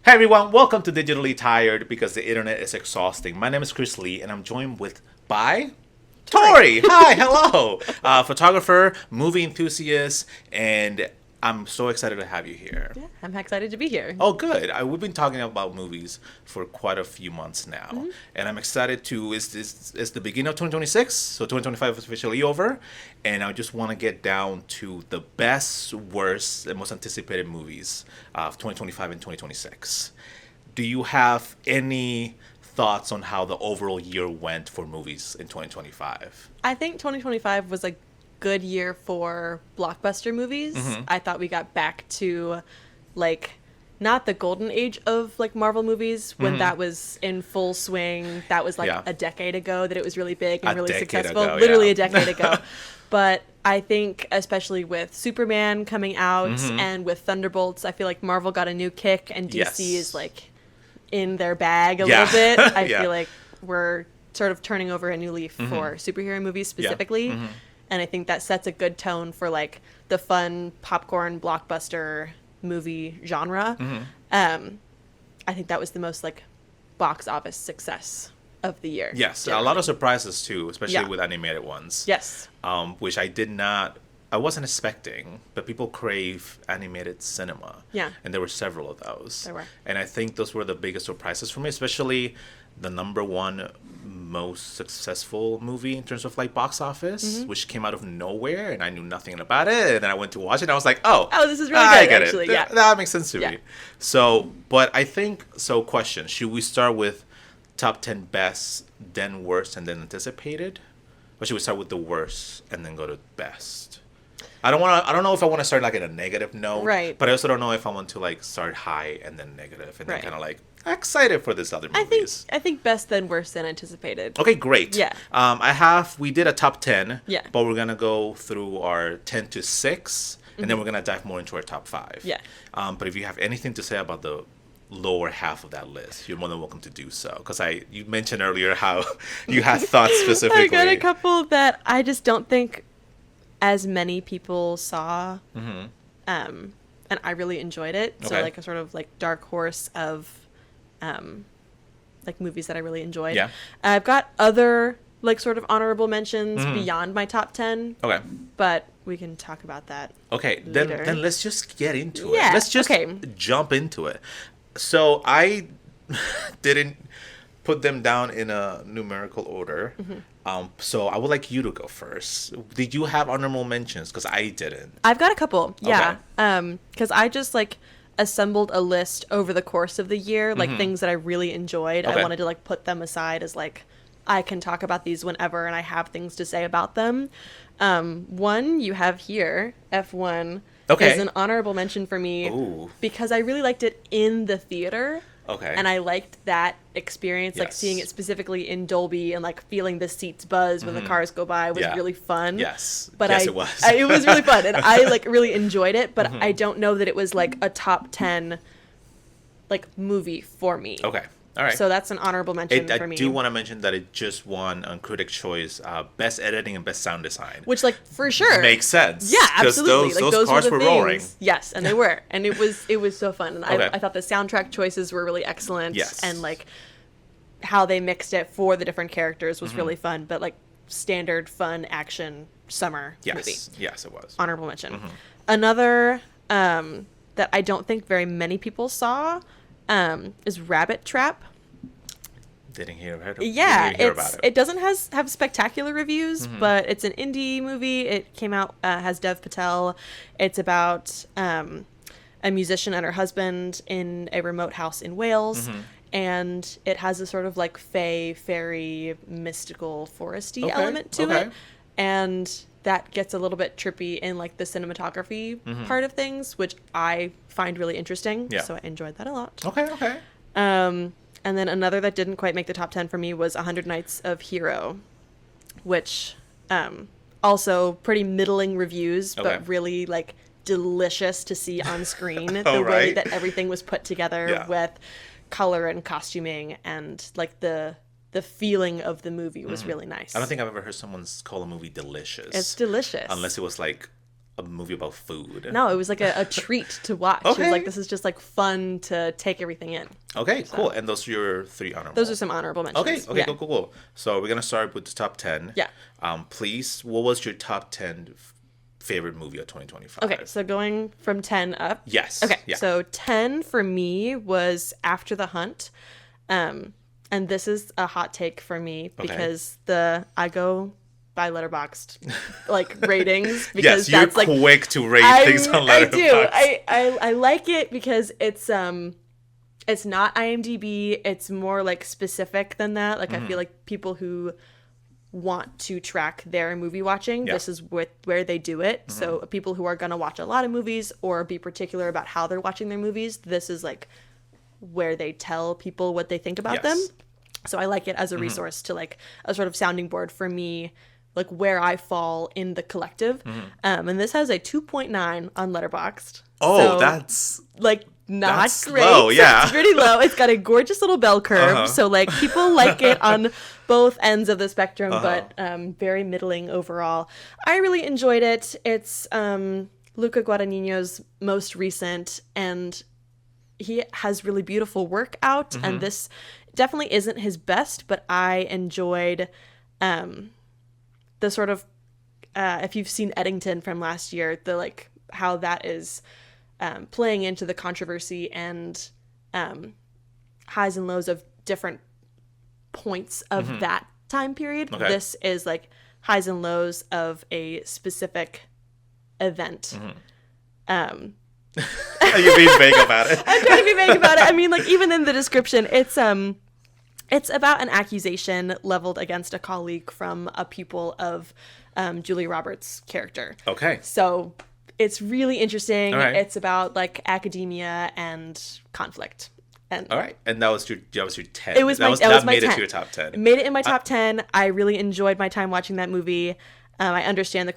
Hey everyone, welcome to Digitally Tired because the internet is exhausting. My name is Chris Lee and I'm joined by Tori. Hi, hello. Photographer, movie enthusiast, and I'm so excited to have you here. Yeah, I'm excited to be here. Oh, good. We've been talking about movies for quite a few months now, and I'm excited to. It's the beginning of 2026, so 2025 is officially over, and I just want to get down to the best, worst, and most anticipated movies of 2025 and 2026. Do you have any thoughts on how the overall year went for movies in 2025? I think 2025 was a good year for blockbuster movies. I thought we got back to like not the golden age of like Marvel movies when that was in full swing. That was like a decade ago that it was really big and really successful. Literally a decade ago. But I think especially with Superman coming out and with Thunderbolts, I feel like Marvel got a new kick and DC is like in their bag a little bit. I feel like we're sort of turning over a new leaf for superhero movies specifically. And I think that sets a good tone for like the fun popcorn blockbuster movie genre. I think that was the most like box office success of the year. Yes, generally. A lot of surprises too, especially with animated ones. Yes. Which I wasn't expecting, but people crave animated cinema. Yeah. And there were several of those. There were. And I think those were the biggest surprises for me, especially the number one most successful movie in terms of like box office, which came out of nowhere and I knew nothing about it. And then I went to watch it and I was like, oh, this is really good, I get actually. it. Yeah. That makes sense to me. So, but I think, question, should we start with top 10 best, then worst, and then anticipated? Or should we start with the worst and then go to best? I don't know if I want to start like at a negative note. Right. But I also don't know if I want to like start high and then negative and then kind of like excited for this other movies. I think best then worse than anticipated. Okay, great. Yeah. We did a top 10. Yeah. But we're going to go through our 10 to 6 and then we're going to dive more into our top 5. Yeah. But if you have anything to say about the lower half of that list, you're more than welcome to do so, because you mentioned earlier how you had thoughts specifically. I got a couple that I just don't think as many people saw, and I really enjoyed it. So like a sort of like dark horse of like movies that I really enjoyed. Yeah. I've got other like sort of honorable mentions beyond my top 10. Okay. But we can talk about that. Okay, later. then let's just get into Yeah, it. Let's just jump into it. So I didn't put them down in a numerical order. So I would like you to go first. Did you have honorable mentions? Because I didn't. I've got a couple. Yeah. Because I just like assembled a list over the course of the year, like things that I really enjoyed. I wanted to like put them aside as like I can talk about these whenever and I have things to say about them. One you have here, F1, is an honorable mention for me because I really liked it in the theater. Okay. And I liked that experience, like seeing it specifically in Dolby and like feeling the seats buzz when the cars go by was really fun. Yes. But it was. It was really fun and I like really enjoyed it, but I don't know that it was like a top 10 like movie for me. Okay. All right. So that's an honorable mention for me. I do want to mention that it just won on Critics' Choice Best Editing and Best Sound Design. Which, like, for sure. Makes sense. Yeah, absolutely. Because those cars were roaring. Yes, and they were. And it was so fun. And I thought the soundtrack choices were really excellent. Yes. And, like, how they mixed it for the different characters was really fun. But, like, standard, fun, action, summer movie. Yes, it was. Honorable mention. Another that I don't think very many people saw is Rabbit Trap. Didn't hear about it. It doesn't have spectacular reviews, but it's an indie movie. It came out, has Dev Patel. It's about a musician and her husband in a remote house in Wales. And it has a sort of like fae, fairy, mystical, foresty element to it. And that gets a little bit trippy in like the cinematography part of things, which I find really interesting. Yeah. So I enjoyed that a lot. Okay. And then another that didn't quite make the top 10 for me was 100 Nights of Hero, which also pretty middling reviews, but really like delicious to see on screen. The way that everything was put together with color and costuming and like the feeling of the movie was really nice. I don't think I've ever heard someone call a movie delicious. It's delicious. Unless it was like a movie about food. No, it was like a treat to watch. It Okay. was like, this is just like fun to take everything in. Okay, cool. And those are your 3 honorable. Those are some honorable mentions. Okay, Yeah. cool. So we're gonna start with the top 10. Yeah. Please, what was your top 10 favorite movie of 2025? Okay, so going from 10 up. Yes. Okay, Yeah. so 10 for me was After the Hunt. And this is a hot take for me because I go by Letterboxd like ratings because yes, you're that's like quick to rate things on I Letterboxd. do. I like it because it's not IMDb. It's more like specific than that. Like I feel like people who want to track their movie watching, this is where they do it. So people who are gonna watch a lot of movies or be particular about how they're watching their movies, this is like where they tell people what they think about them. So I like it as a resource to like a sort of sounding board for me, like where I fall in the collective. And this has a 2.9 on Letterboxd. Oh, so, that's like not that's great. low, yeah. It's pretty low. It's got a gorgeous little bell curve. So like people like it on both ends of the spectrum, but very middling overall. I really enjoyed it. It's Luca Guadagnino's most recent, and he has really beautiful work out. And this definitely isn't his best, but I enjoyed the sort of if you've seen Eddington from last year, the like how that is playing into the controversy and highs and lows of different points of that time period. Okay. This is like highs and lows of a specific event. you're being vague about it. I'm trying to be vague about it. I mean, like even in the description, it's about an accusation leveled against a colleague from a pupil of Julia Roberts' character. Okay. So it's really interesting. All right. It's about like academia and conflict. And All right, and that was your 10. It was that that was my made 10. it to your top 10. It made it in my top 10. I really enjoyed my time watching that movie. I understand the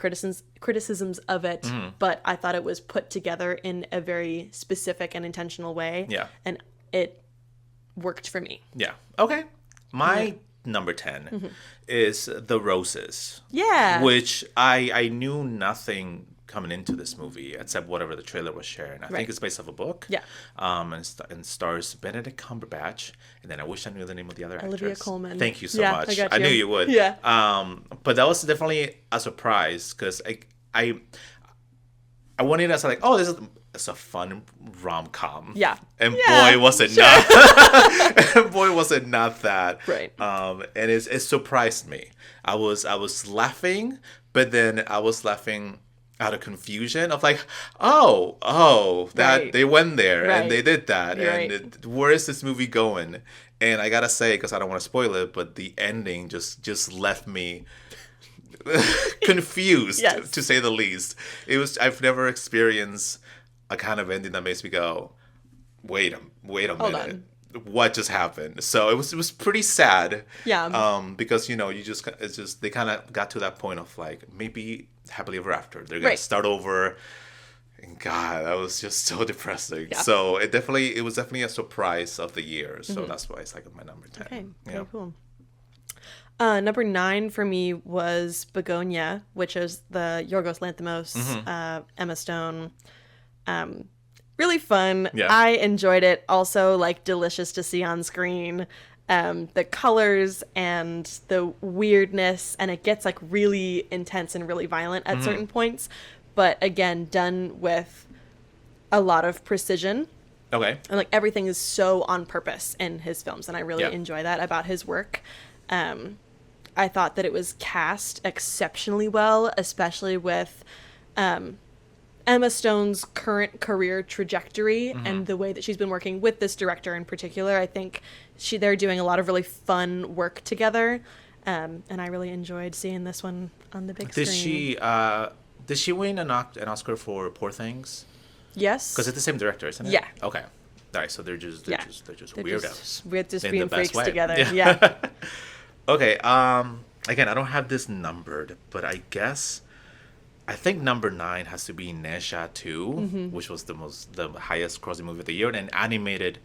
criticisms of it, but I thought it was put together in a very specific and intentional way. Yeah. And it worked for me. Yeah. Okay. My number 10 is The Roses. Yeah. Which I knew nothing coming into this movie except whatever the trailer was sharing. I think it's based off a book. Yeah. And stars Benedict Cumberbatch. And then I wish I knew the name of the other actress. Olivia Colman. Thank you so Yeah, much. I got I you. knew you would. Yeah. But that was definitely a surprise because I went in as like, oh, it's a fun rom-com. Yeah. And Yeah, boy, was it sure. not. Boy, was it not that. Right. And it surprised me. I was laughing, but then I was laughing out of confusion of like, that Right. they went there Right. and they did that. You're And right. where is this movie going? And I gotta say, because I don't want to spoil it, but the ending just left me confused, Yes. to say the least. I've never experienced a kind of ending that makes me go, wait a Hold minute. What just happened? So it was pretty sad. Yeah. Because they kind of got to that point of like maybe happily ever after. They're gonna Right. start over. And God, that was just so depressing. Yeah. So it was definitely a surprise of the year. So that's why it's like my number 10. Okay. Yeah. Very cool. Number 9 for me was Begonia, which is the Yorgos Lanthimos, Emma Stone. Really fun. Yeah. I enjoyed it. Also, like, delicious to see on screen. The colors and the weirdness, and it gets like really intense and really violent at certain points. But again, done with a lot of precision. Okay. And like everything is so on purpose in his films, and I really Yeah. enjoy that about his work. I thought that it was cast exceptionally well, especially with Emma Stone's current career trajectory and the way that she's been working with this director in particular. I think they're doing a lot of really fun work together, and I really enjoyed seeing this one on the big screen. Did she win an Oscar for Poor Things? Yes. Because it's the same director, isn't it? Yeah. Okay. All right. So they're just They're weirdos. We're just in being the best freaks way. together. Yeah. Okay. Again, I don't have this numbered, but I think number 9 has to be Nesha 2, which was the highest grossing movie of the year, and an animated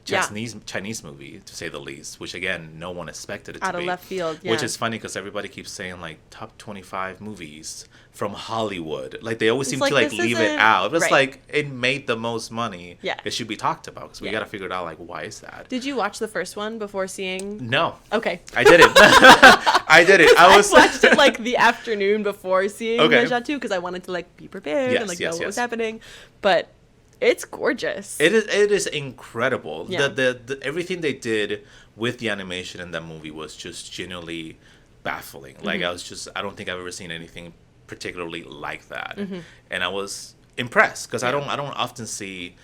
Chinese movie, to say the least, which again no one expected it to Out of be. left field, yeah. Which is funny because everybody keeps saying like top 25 movies from Hollywood. Like they always seem like, to like this leave it isn't- out. It's right. like it made the most money. Yeah. It should be talked about because we Yeah. got to figure it out. Like why is that? Did you watch the first one before seeing? No. Okay. I didn't. I didn't. I was. watched it like the afternoon before seeing Okay. Deja 2 because I wanted to like be prepared Yes, and like yes, know what was yes. happening. But it's gorgeous. It is incredible. Yeah. The everything they did with the animation in that movie was just genuinely baffling. Like I don't think I've ever seen anything particularly like that. And I was impressed because I don't often see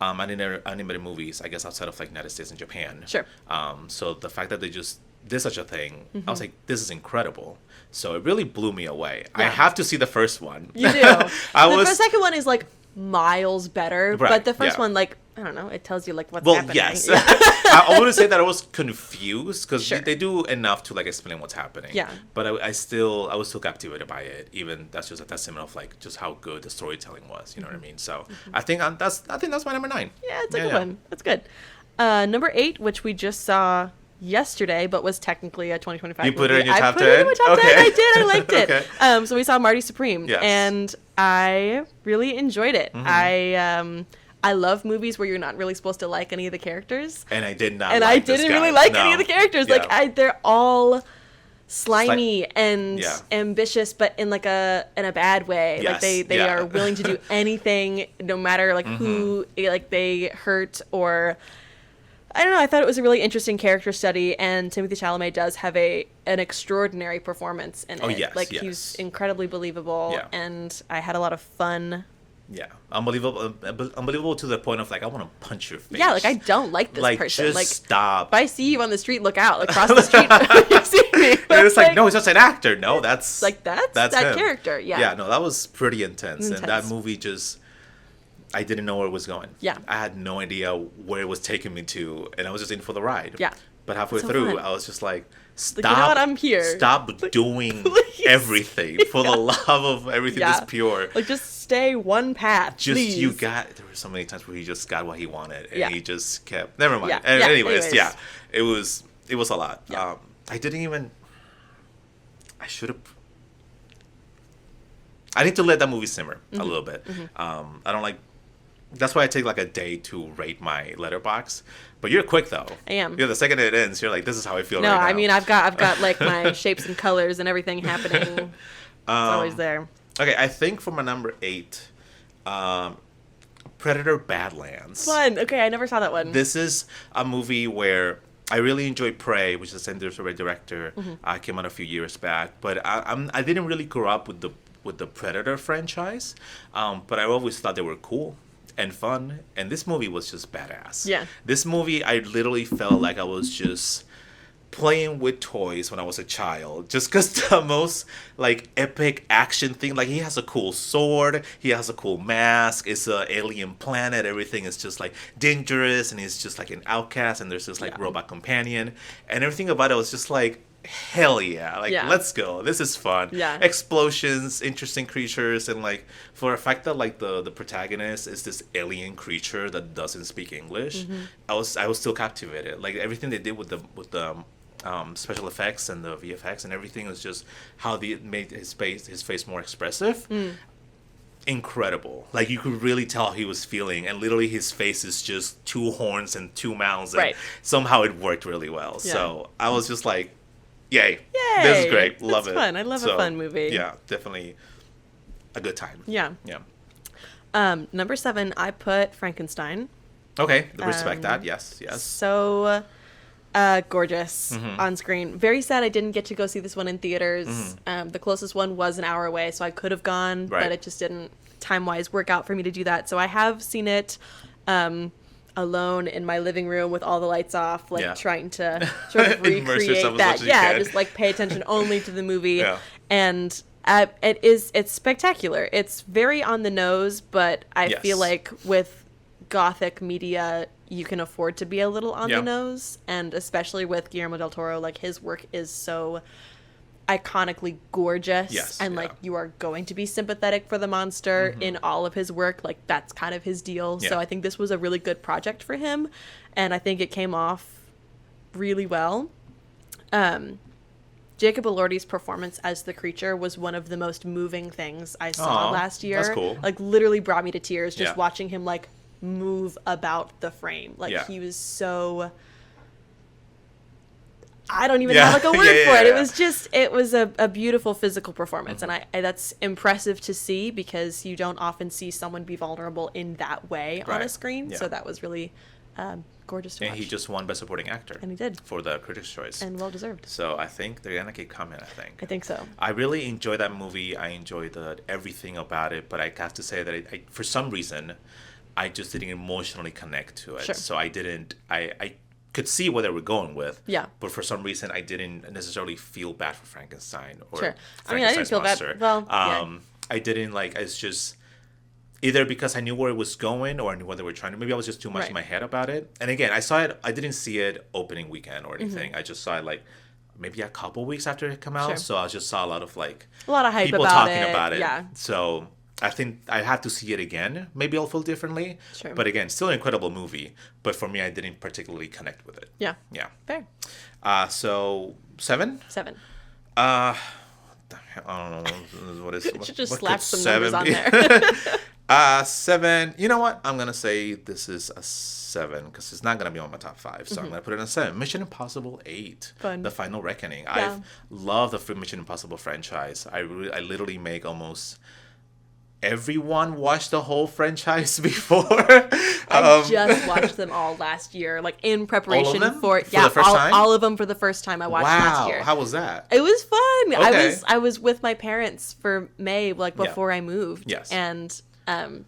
animated movies, I guess, outside of like United States and Japan. Sure. So the fact that they just did such a thing, I was like, this is incredible. So it really blew me away. I Yeah. have to see the first one. You do. The second one is like miles better, Right, but the first yeah. one, like, I don't know, it tells you like what's Well, happening. yes. Yeah. I wouldn't say that I was confused because Sure. they do enough to like explain what's happening. Yeah. But I was still captivated by it. Even that's just a testament of like just how good the storytelling was. You know what I mean? So I think that's my number 9. Yeah, it's a good one. That's good. Number 8, which we just saw yesterday, but was technically a 2025 You put movie. it in your top I put it in my 10? top 10. Okay. I did. I liked it. Okay. So we saw Marty Supreme, Yes. and I really enjoed it. I love movies where you're not really supposed to like any of the characters. And I did not. And like I this didn't guy. really like No. any of the characters. Yeah. Like they're all slimy and Yeah. ambitious, but in like a bad way. Yes. Like they Yeah. are willing to do anything, no matter like who like they hurt or. I don't know. I thought it was a really interesting character study, and Timothée Chalamet does have an extraordinary performance in Oh, it. yes, Like yes. he's incredibly believable, Yeah. and I had a lot of fun. Yeah, unbelievable to the point of like I want to punch your face. Yeah, like I don't like this like person. just Like stop. if I see you on the street, look out. Like cross the street, you see me. And it's like no, he's just an actor. No, that's like that's that him. character. Yeah. Yeah, no, that was pretty intense. And that Intense. movie just, I didn't know where it was going. Yeah. I had no idea where it was taking me to, and I was just in for the ride. Yeah. But halfway So through, fun. I was just like, stop. you know what? I'm here. Stop doing Please. everything for the love of everything Yeah. that's pure. Like just stay one path. Just please. there were so many times where he just got what he wanted, and Yeah. he just kept. Never mind. Yeah. And Yeah, anyways, anyways. yeah, it was a lot. Yeah. I didn't even. I should have. I need to let that movie simmer a little bit. I don't like. That's why I take like a day to rate my letterbox. But you're quick though. I am. You're the second it ends, you're like, this is how I feel No, right now. I mean I've got like my shapes and colors and everything happening. It's always there. Okay, I think for my number 8, Predator Badlands. Fun. Okay, I never saw that one. This is a movie where I really enjoyed Prey, which is the same director. Came out a few years back, but I didn't really grow up with the Predator franchise, but I always thought they were cool and fun, and this movie was just badass. Yeah. This movie, I literally felt like I was just playing with toys when I was a child, just because the most like epic action thing, like he has a cool sword, he has a cool mask, it's a alien planet, everything is just like dangerous, and he's just like an outcast, and there's this like Yeah. robot companion, and everything about it was just like hell yeah, like Yeah. let's go, this is fun. Yeah. Explosions, interesting creatures, and like for a fact that like the protagonist is this alien creature that doesn't speak English, I was still captivated. Like everything they did with the special effects and the VFX and everything was just how they made his face more expressive. Incredible. Like you could really tell he was feeling, and literally his face is just 2 horns and 2 mouths, and Right. somehow it worked really well. Yeah. So I was just like, yay. Yay! This is great. Love That's it. fun. I love a fun movie. Yeah, definitely a good time. Yeah. Yeah. Number 7, I put Frankenstein. Okay, respect that. Yes, yes. So gorgeous on screen. Very sad I didn't get to go see this one in theaters. The closest one was an hour away, so I could have gone, Right. but it just didn't time-wise work out for me to do that. So I have seen it alone in my living room with all the lights off, like Yeah. trying to sort of Immerse yourself recreate as much that. as you Yeah, can. just like pay attention only to the movie. Yeah. And it's spectacular. It's very on the nose, but I Yes. feel like with Gothic media, you can afford to be a little on Yeah. the nose, and especially with Guillermo del Toro, like his work is so iconically gorgeous. Yes, And yeah. like you are going to be sympathetic for the monster in all of his work. Like that's kind of his deal. Yeah. So I think this was a really good project for him, and I think it came off really well. Jacob Elordi's performance as the creature was one of the most moving things I saw last year. That's cool. Like literally brought me to tears just Yeah. watching him like move about the frame. Like Yeah. he was so, I don't even Yeah. have like a word Yeah, for it. yeah. It was just, it was a beautiful physical performance. And I that's impressive to see because you don't often see someone be vulnerable in that way on a Right. screen. Yeah. So that was really gorgeous to And watch. he just won Best Supporting Actor. And he did. For the Critics' Choice. And well deserved. So I think they're gonna keep coming. I think so. I really enjoyed that movie. I enjoyed everything about it, but I have to say that I for some reason, I just didn't emotionally connect to it. Sure. So I didn't. I could see where they were going with. Yeah. But for some reason, I didn't necessarily feel bad for Frankenstein or Sure. I mean, I didn't Frankenstein's feel bad. monster. Well, yeah. I didn't like. It's just either because I knew where it was going or I knew what they were trying to. Maybe I was just too much Right. in my head about it. And again, I saw it. I didn't see it opening weekend or anything. I just saw it like maybe a couple weeks after it came out. Sure. So I just saw a lot of like A lot of hype people about talking it. about it. Yeah. So I think I have to see it again. Maybe I'll feel differently. Sure. But again, still an incredible movie. But for me, I didn't particularly connect with it. Yeah. Yeah. Fair. So 7. 7. I don't know what is. Should just what slap could some 7 numbers on be? there. 7. You know what? I'm gonna say this is a 7 because it's not gonna be on my top 5. So I'm gonna put it in a 7. Mission Impossible 8. Fun. The Final Reckoning. Yeah. I've loved the Mission Impossible franchise. I literally make almost everyone watch the whole franchise before. I just watched them all last year, like in preparation them? for For the first time? all of them for the first time I watched last Wow, year. how was that? It was fun. Okay. I was with my parents for May, like Yeah. before I moved. Yes. And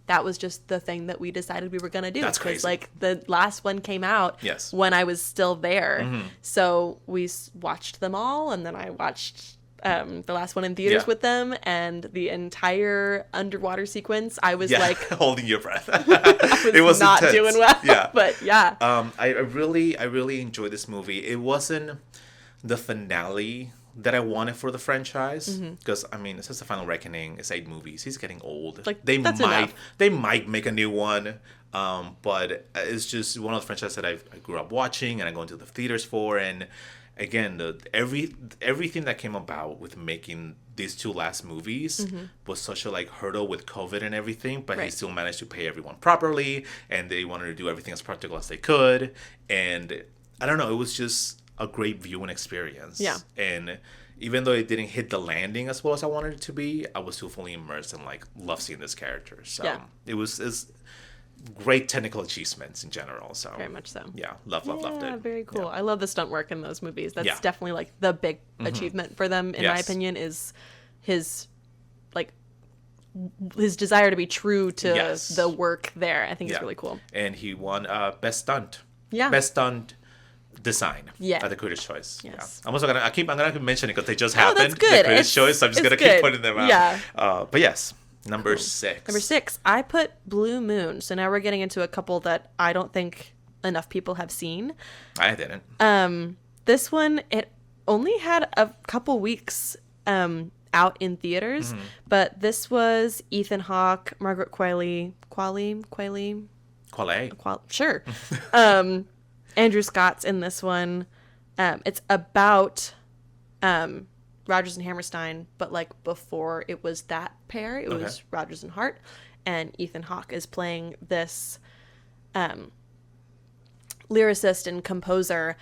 that was just the thing that we decided we were gonna do. That's 'cause, crazy. like the last one came out Yes. when I was still there, Mm-hmm. so we watched them all, and then I watched the last one in theaters Yeah. with them, and the entire underwater sequence. I was like, holding your breath. I was not intense. doing well. Yeah. But yeah. I really enjoyed this movie. It wasn't the finale that I wanted for the franchise because I mean, it says The Final Reckoning. It's 8 movies. He's getting old. Like, they that's might enough. they might make a new one, but it's just one of the franchises that I grew up watching and I go into the theaters for. And again, everything that came about with making these 2 last movies was such a like hurdle with COVID and everything, but he Right. still managed to pay everyone properly, and they wanted to do everything as practical as they could. And I don't know, it was just a great viewing experience. Yeah. And even though it didn't hit the landing as well as I wanted it to be, I was still fully immersed and like love seeing this character. So Yeah. it's great technical achievements in general. So Very much so. Yeah, loved Yeah, it. very cool. Yeah. I love the stunt work in those movies. That's Yeah. definitely like the big achievement for them, in my Yes. opinion, is his like his desire to be true to Yes. the work there. I think Yeah. it's really cool. And he won best stunt. Yeah. Best stunt design. Yeah. At the Critics' Choice. Yes. Yeah. I'm gonna keep mentioning because they just Oh, happened. that's good. The Critics' It's- Choice. So I'm just it's gonna good. keep putting them out. Yeah. But yes, number 6. Number 6, I put Blue Moon. So now we're getting into a couple that I don't think enough people have seen. I didn't. This one, it only had a couple weeks out in theaters, but this was Ethan Hawke, Margaret Qualley, sure. Andrew Scott's in this one. It's about Rodgers and Hammerstein, but like before it was that pair, it was Rodgers and Hart, and Ethan Hawke is playing this lyricist and composer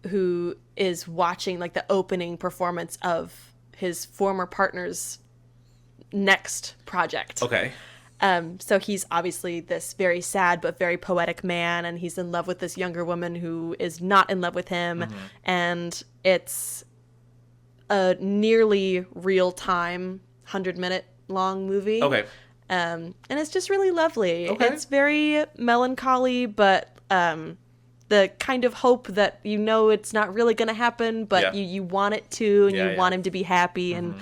who is watching like the opening performance of his former partner's next project. Okay. So he's obviously this very sad but very poetic man, and he's in love with this younger woman who is not in love with him, and it's a nearly real-time 100-minute long movie. Okay. And it's just really lovely. Okay. It's very melancholy, but the kind of hope that you know it's not really going to happen, but Yeah. you want it to, and Yeah, you yeah. want him to be happy, and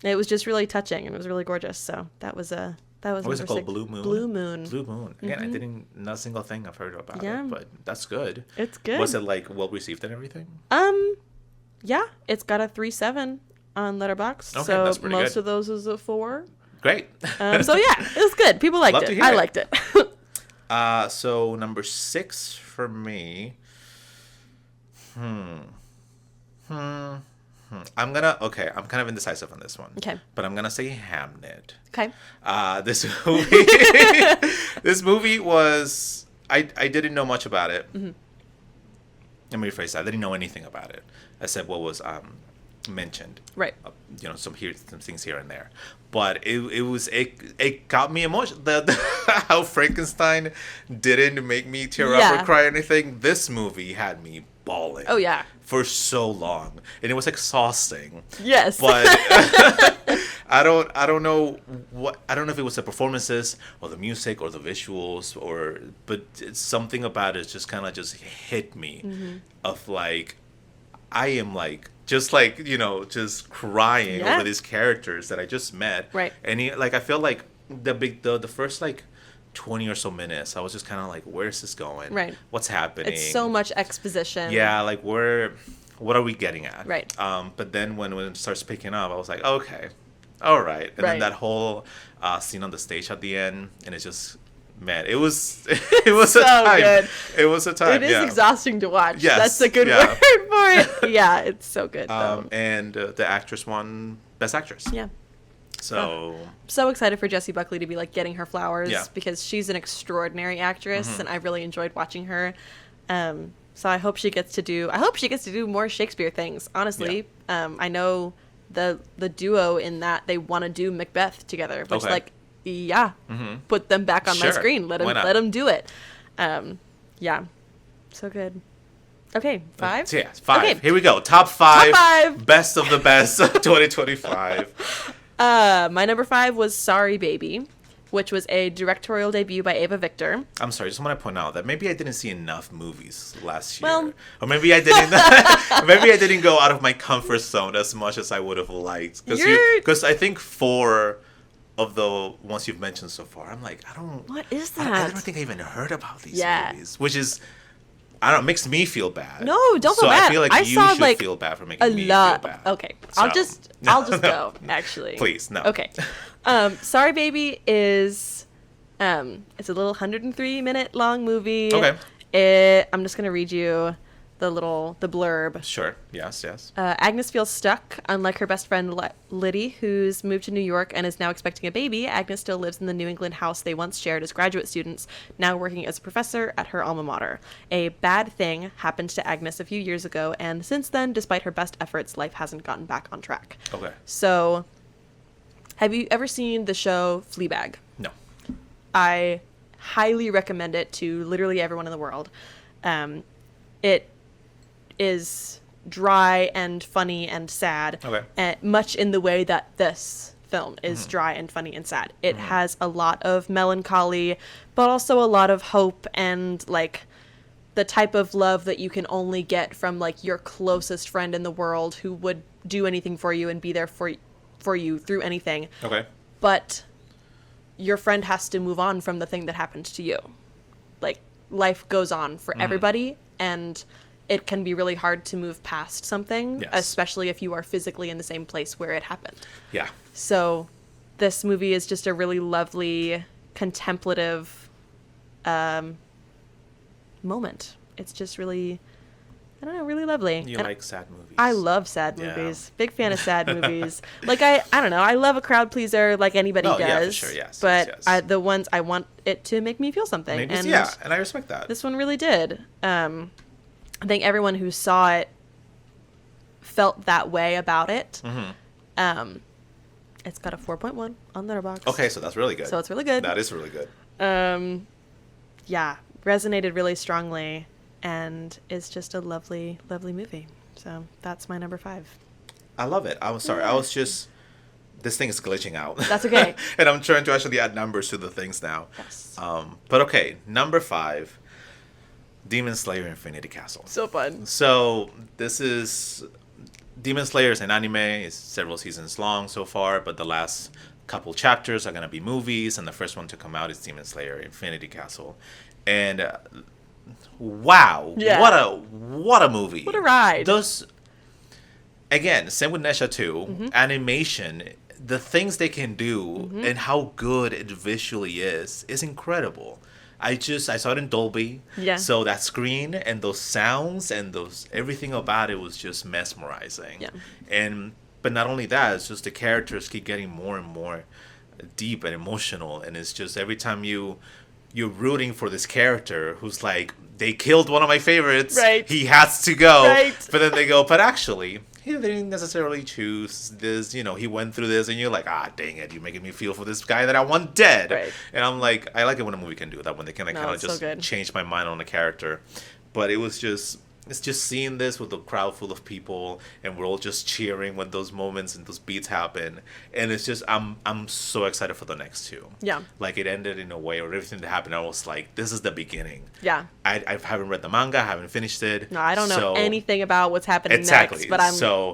it was just really touching, and it was really gorgeous. So that was What number is it called? 6. Blue Moon? Blue Moon. Blue Moon. Again, I didn't, not a single thing I've heard about Yeah. it, but that's good. It's good. Was it like well received and everything? Yeah, it's got a 3.7 on Letterboxd. Okay, so that's pretty most good. of those is a 4. Great. So yeah, it was good. People liked Love it. to hear I it. liked it. So number 6 for me. I'm kind of indecisive on this one. Okay. But I'm gonna say Hamnet. Okay. This movie, this movie was I didn't know much about it. Mm-hmm. Let me rephrase that. I didn't know anything about it except what was mentioned. Right. Some things here and there, but it got me emotional. The how Frankenstein didn't make me tear up or cry or anything. This movie had me bawling. Oh yeah. For so long, and it was exhausting. Yes. But I don't know if it was the performances or the music or the visuals but it's something about it just kind of just hit me of like I am like just just crying over these characters that I just met. Right. And I feel like the first 20 or so minutes I was just kind of like, where's this going? Right. What's happening? It's so much exposition. Yeah, what are we getting at? Right. But then when it starts picking up, I was like, okay, all right. And then that whole scene on the stage at the end, and it's just, man, it was So a time. good. It was a time. It is exhausting to watch. Yes, That's a good word for it. Yeah, it's so good. And the actress won Best Actress. Yeah. So excited for Jessie Buckley to be getting her flowers because she's an extraordinary actress and I really enjoyed watching her. So I hope she gets to do more Shakespeare things. Honestly, I know the duo in that they want to do Macbeth together, which put them back on my screen. Let them do it. So good. Okay, 5? Yeah, 5. Okay. Here we go. Top 5. Top 5. Best of the best of 2025. My number 5 was Sorry Baby, which was a directorial debut by Ava Victor. I'm sorry, just want to point out that maybe I didn't see enough movies last year. Well, or maybe I didn't maybe I didn't go out of my comfort zone as much as I would have liked. Because I think 4 of the ones you've mentioned so far, I'm like, what is that? I don't think I even heard about these movies. Which is, I don't know, makes me feel bad. No, don't feel bad. So I feel like you should feel bad for making me feel bad. Okay, I'll just go, actually. Please, no. Okay. Sorry Baby is it's a little 103-minute long movie. Okay. I'm just going to read you the blurb. Sure. Yes. Agnes feels stuck. Unlike her best friend Liddy, who's moved to New York and is now expecting a baby, Agnes still lives in the New England house they once shared as graduate students, now working as a professor at her alma mater. A bad thing happened to Agnes a few years ago, and since then, despite her best efforts, life hasn't gotten back on track. Okay. So, have you ever seen the show Fleabag? No. I highly recommend it to literally everyone in the world. It is dry and funny and sad, much in the way that this film is dry and funny and sad. It has a lot of melancholy, but also a lot of hope and the type of love that you can only get from your closest friend in the world who would do anything for you and be there for you through anything. Okay. But your friend has to move on from the thing that happened to you. Life goes on for everybody, and it can be really hard to move past something, especially if you are physically in the same place where it happened. Yeah. So this movie is just a really lovely, contemplative moment. It's just really, I don't know, really lovely. You like sad movies. I love sad movies. Big fan of sad movies. I don't know, I love a crowd pleaser like anybody does. Yeah, for sure, yes. But the ones I want it to make me feel something. And I respect that. This one really did. I think everyone who saw it felt that way about it. It's got a 4.1 on Letterboxd. Okay, so that's really good. So it's really good. That is really good. Yeah, resonated really strongly, and is just a lovely, lovely movie. So that's my number 5. I love it. I'm sorry. I was just... This thing is glitching out. That's okay. And I'm trying to actually add numbers to the things now. Yes. But okay, number 5... Demon Slayer Infinity Castle. So fun. So this is Demon Slayer is an anime. It's several seasons long so far, but the last couple chapters are going to be movies, and the first one to come out is Demon Slayer Infinity Castle. And wow, what a movie. What a ride. again, same with Nesha too. Animation, the things they can do and how good it visually is incredible. I saw it in Dolby. Yeah. So that screen and those sounds and everything about it was just mesmerizing. Yeah. But not only that, it's just the characters keep getting more and more deep and emotional, and it's just every time you're rooting for this character who's like, they killed one of my favorites. Right. He has to go. Right. But then they go, but actually, he didn't necessarily choose this. He went through this, and you're like, dang it, you're making me feel for this guy that I want dead. Right. And I'm like, I like it when a movie can do that, when they can kind of just change my mind on a character. But it's just seeing this with a crowd full of people, and we're all just cheering when those moments and those beats happen, and it's just I'm so excited for the next two. Yeah. Like, it ended in a way, or everything that happened, I was like, this is the beginning. Yeah. I haven't read the manga, I haven't finished it. No, I don't know anything about what's happening next, but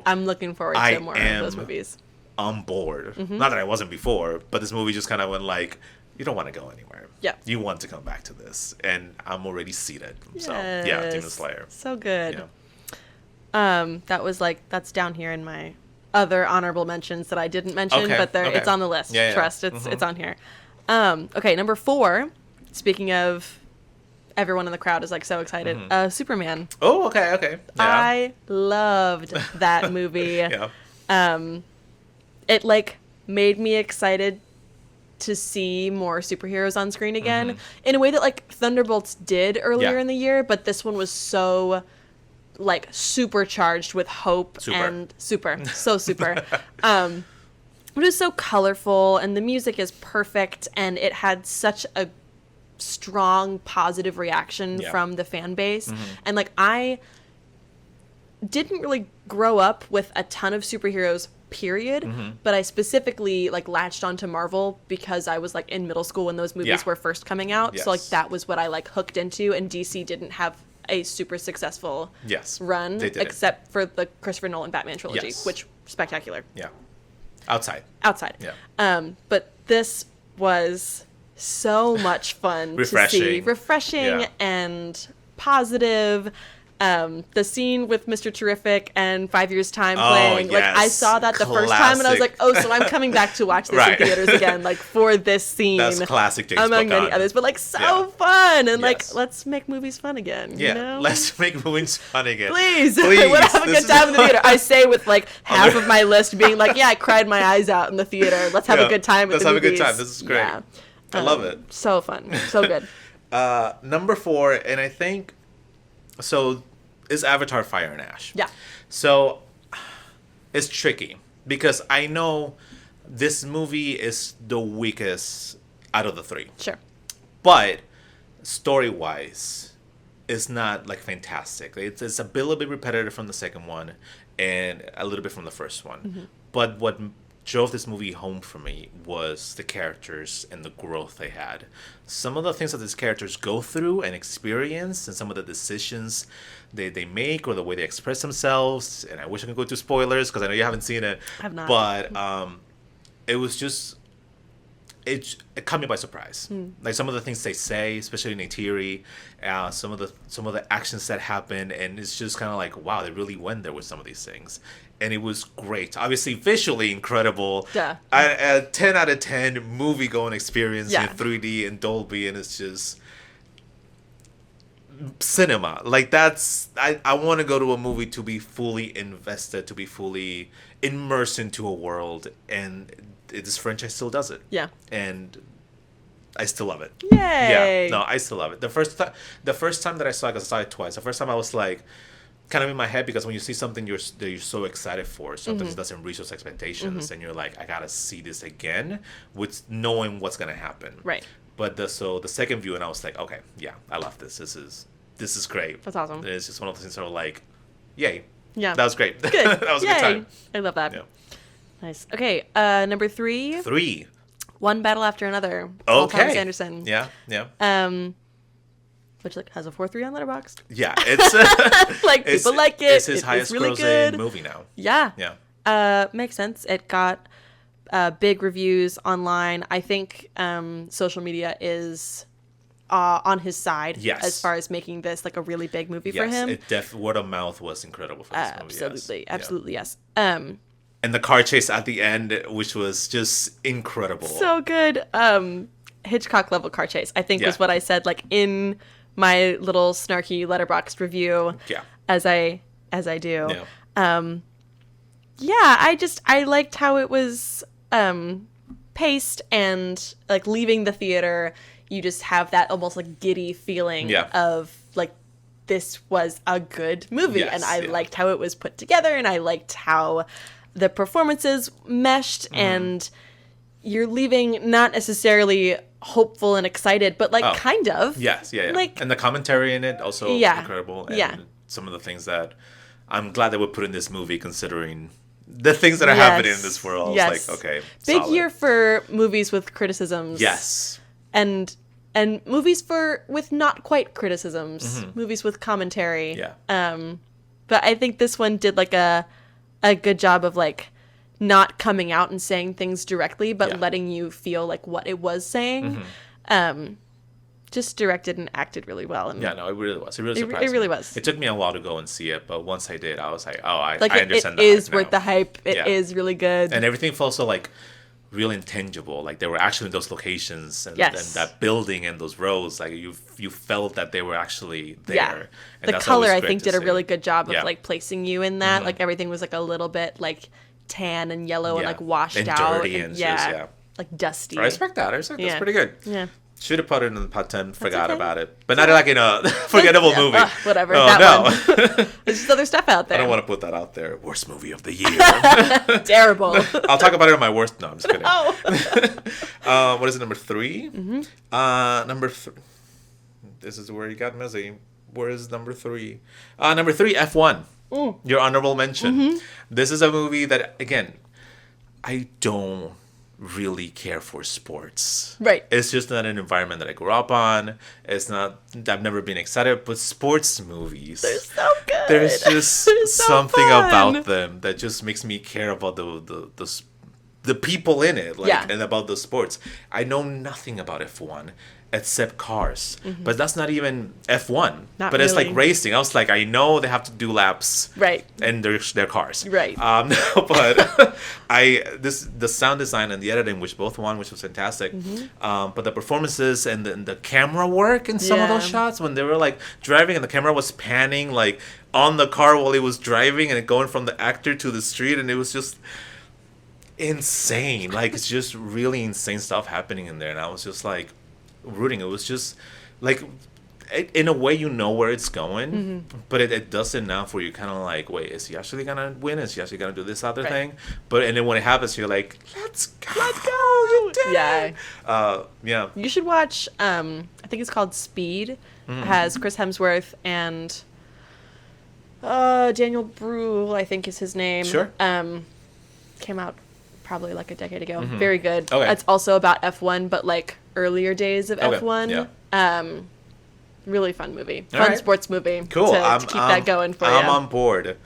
I'm looking forward to more of those movies. On board. Not that I wasn't before, but this movie just kind of went like, you don't want to go anywhere. Yeah. You want to come back to this, and I'm already seated. Yes. So yeah, Demon Slayer. So good. Yeah. That's down here in my other honorable mentions that I didn't mention, but it's on the list. Yeah, yeah. Trust, it's on here. Okay, number 4. Speaking of everyone in the crowd is like so excited. Superman. Oh, okay. Yeah. I loved that movie. Yeah. It like made me excited to see more superheroes on screen again in a way that like Thunderbolts did earlier in the year, but this one was so like supercharged with hope and super. It was so colorful, and the music is perfect, and it had such a strong positive reaction from the fan base. And like, I didn't really grow up with a ton of superheroes, period, but I specifically like latched onto Marvel because I was like in middle school when those movies were first coming out. So like that was what I like hooked into, and DC didn't have a super successful run except for the Christopher Nolan Batman trilogy, which spectacular. Yeah. Outside. Yeah. But this was so much fun to see. Refreshing and positive. The scene with Mr. Terrific and 5 Years Time playing, like I saw that the first time and I was like, oh, so I'm coming back to watch this in theaters again, like for this scene. That's classic James among Buchan. many others, but like so fun, and like let's make movies fun again. Yeah, you know? let's make movies fun again. Please. We'll have a good time in the theater. I say with like half of my list being like, yeah, I cried my eyes out in the theater. Let's have a good time with the movies. Let's have a good time. This is great. Yeah. I love it. So fun. So good. Number 4, and I think so. Is Avatar Fire and Ash. Yeah. So it's tricky because I know this movie is the weakest out of the 3. Sure. But story-wise, it's not like fantastic. It's a little bit repetitive from the second one and a little bit from the first one. But what drove this movie home for me was the characters and the growth they had. Some of the things that these characters go through and experience, and some of the decisions they make, or the way they express themselves. And I wish I could go to spoilers because I know you haven't seen it. I have not. But it was just it caught me by surprise. Like some of the things they say, especially Neytiri, some of the actions that happen, and it's just kind of like, wow, they really went there with some of these things. And it was great. Obviously, visually incredible. Yeah. A 10 out of 10 movie-going experience in 3D and Dolby, and it's just cinema. Like, that's... I want to go to a movie to be fully invested, to be fully immersed into a world, and this franchise still does it. Yeah. And I still love it. Yay! Yeah. No, I still love it. The first time that I saw it, because I saw it twice. The first time I was like... kind of in my head, because when you see something that you're so excited for, sometimes it doesn't reach those expectations, and you're like, I gotta see this again, with knowing what's gonna happen. Right. But the second view, and I was like, okay, yeah, I love this. This is great. That's awesome. It's just one of those things that were like, yay. Yeah. That was great. Good. That was a good time. I love that. Yeah. Nice. Okay. Number 3. 3. One Battle After Another. Paul Thomas Anderson. Yeah. Yeah. Which has a 4.3 on Letterboxd. Yeah, it's like people like it. It's his highest really grossing movie now. Yeah. Yeah. Makes sense. It got big reviews online. I think social media is on his side Yes. as far as making this like a really big movie for him. Word of mouth was incredible for this movie. Absolutely, Yes. absolutely, yes. And the car chase at the end, which was just incredible. So good. Hitchcock level car chase, I think, was what I said like in my little snarky letterboxd review. Yeah. As I do. Yeah. I liked how it was paced, and like leaving the theater, you just have that almost like giddy feeling of like this was a good movie. And I liked how it was put together, and I liked how the performances meshed, and you're leaving not necessarily hopeful and excited, but like kind of. Yes, yeah. Like, and the commentary in it also incredible. And some of the things that I'm glad that we put in this movie, considering the things that are happening in this world. Yes. It's like, okay, big solid. year for movies with criticisms. Yes. And movies with not quite criticisms, movies with commentary. Yeah. But I think this one did like a good job of like not coming out and saying things directly, but letting you feel like what it was saying. Just directed and acted really well. And yeah, no, it really was. It really surprised me. It really was. It took me a while to go and see it, but once I did, I was like, oh, I understand it is worth the hype. It is really good. And everything felt so like real intangible. Like they were actually in those locations and that building and those roads. Like you felt that they were actually there. Yeah. And the color, I think, did a see. really good job of like placing you in that. Like everything was like a little bit like tan and yellow and like washed and out. Dirty and just, like dusty. I respect that. That's pretty good. Yeah. Should have put it in the top 10, forgot about it. But not like in a forgettable movie. Whatever. Oh, that one. There's just other stuff out there. I don't want to put that out there. Worst movie of the year. Terrible. I'll talk about it on my worst. No, I'm just kidding. No. What is it, number 3? Number 3. This is where you got messy. Where is number 3? Number 3, F1. Your honorable mention. This is a movie that, again, I don't really care for sports. Right. It's just not an environment that I grew up on. It's not, I've never been excited, but sports movies. They're so good. There's just They're so something fun. about them that just makes me care about the people in it, like, and about the sports. I know nothing about F1 except cars, but that's not even F1. But it's like racing. I was like, I know they have to do laps, right? And they're cars, right? But the sound design and the editing, which both won, which was fantastic. But the performances and the camera work in some of those shots when they were like driving and the camera was panning like on the car while he was driving and it going from the actor to the street, and it was just insane. Like it's just really insane stuff happening in there, and I was just like rooting. It was just like in a way you know where it's going, but it does enough where you kind of like, wait, is he actually gonna win? Is he actually gonna do this other thing? But and then when it happens, you're like, let's go, you did it. You should watch I think it's called Speed. It has Chris Hemsworth and Daniel Bruhl, I think is his name. Came out probably like a decade ago. Very good. It's also about F1, but like earlier days of F1. Really fun movie. Fun sports movie. Cool. To keep that going for you. I'm on board.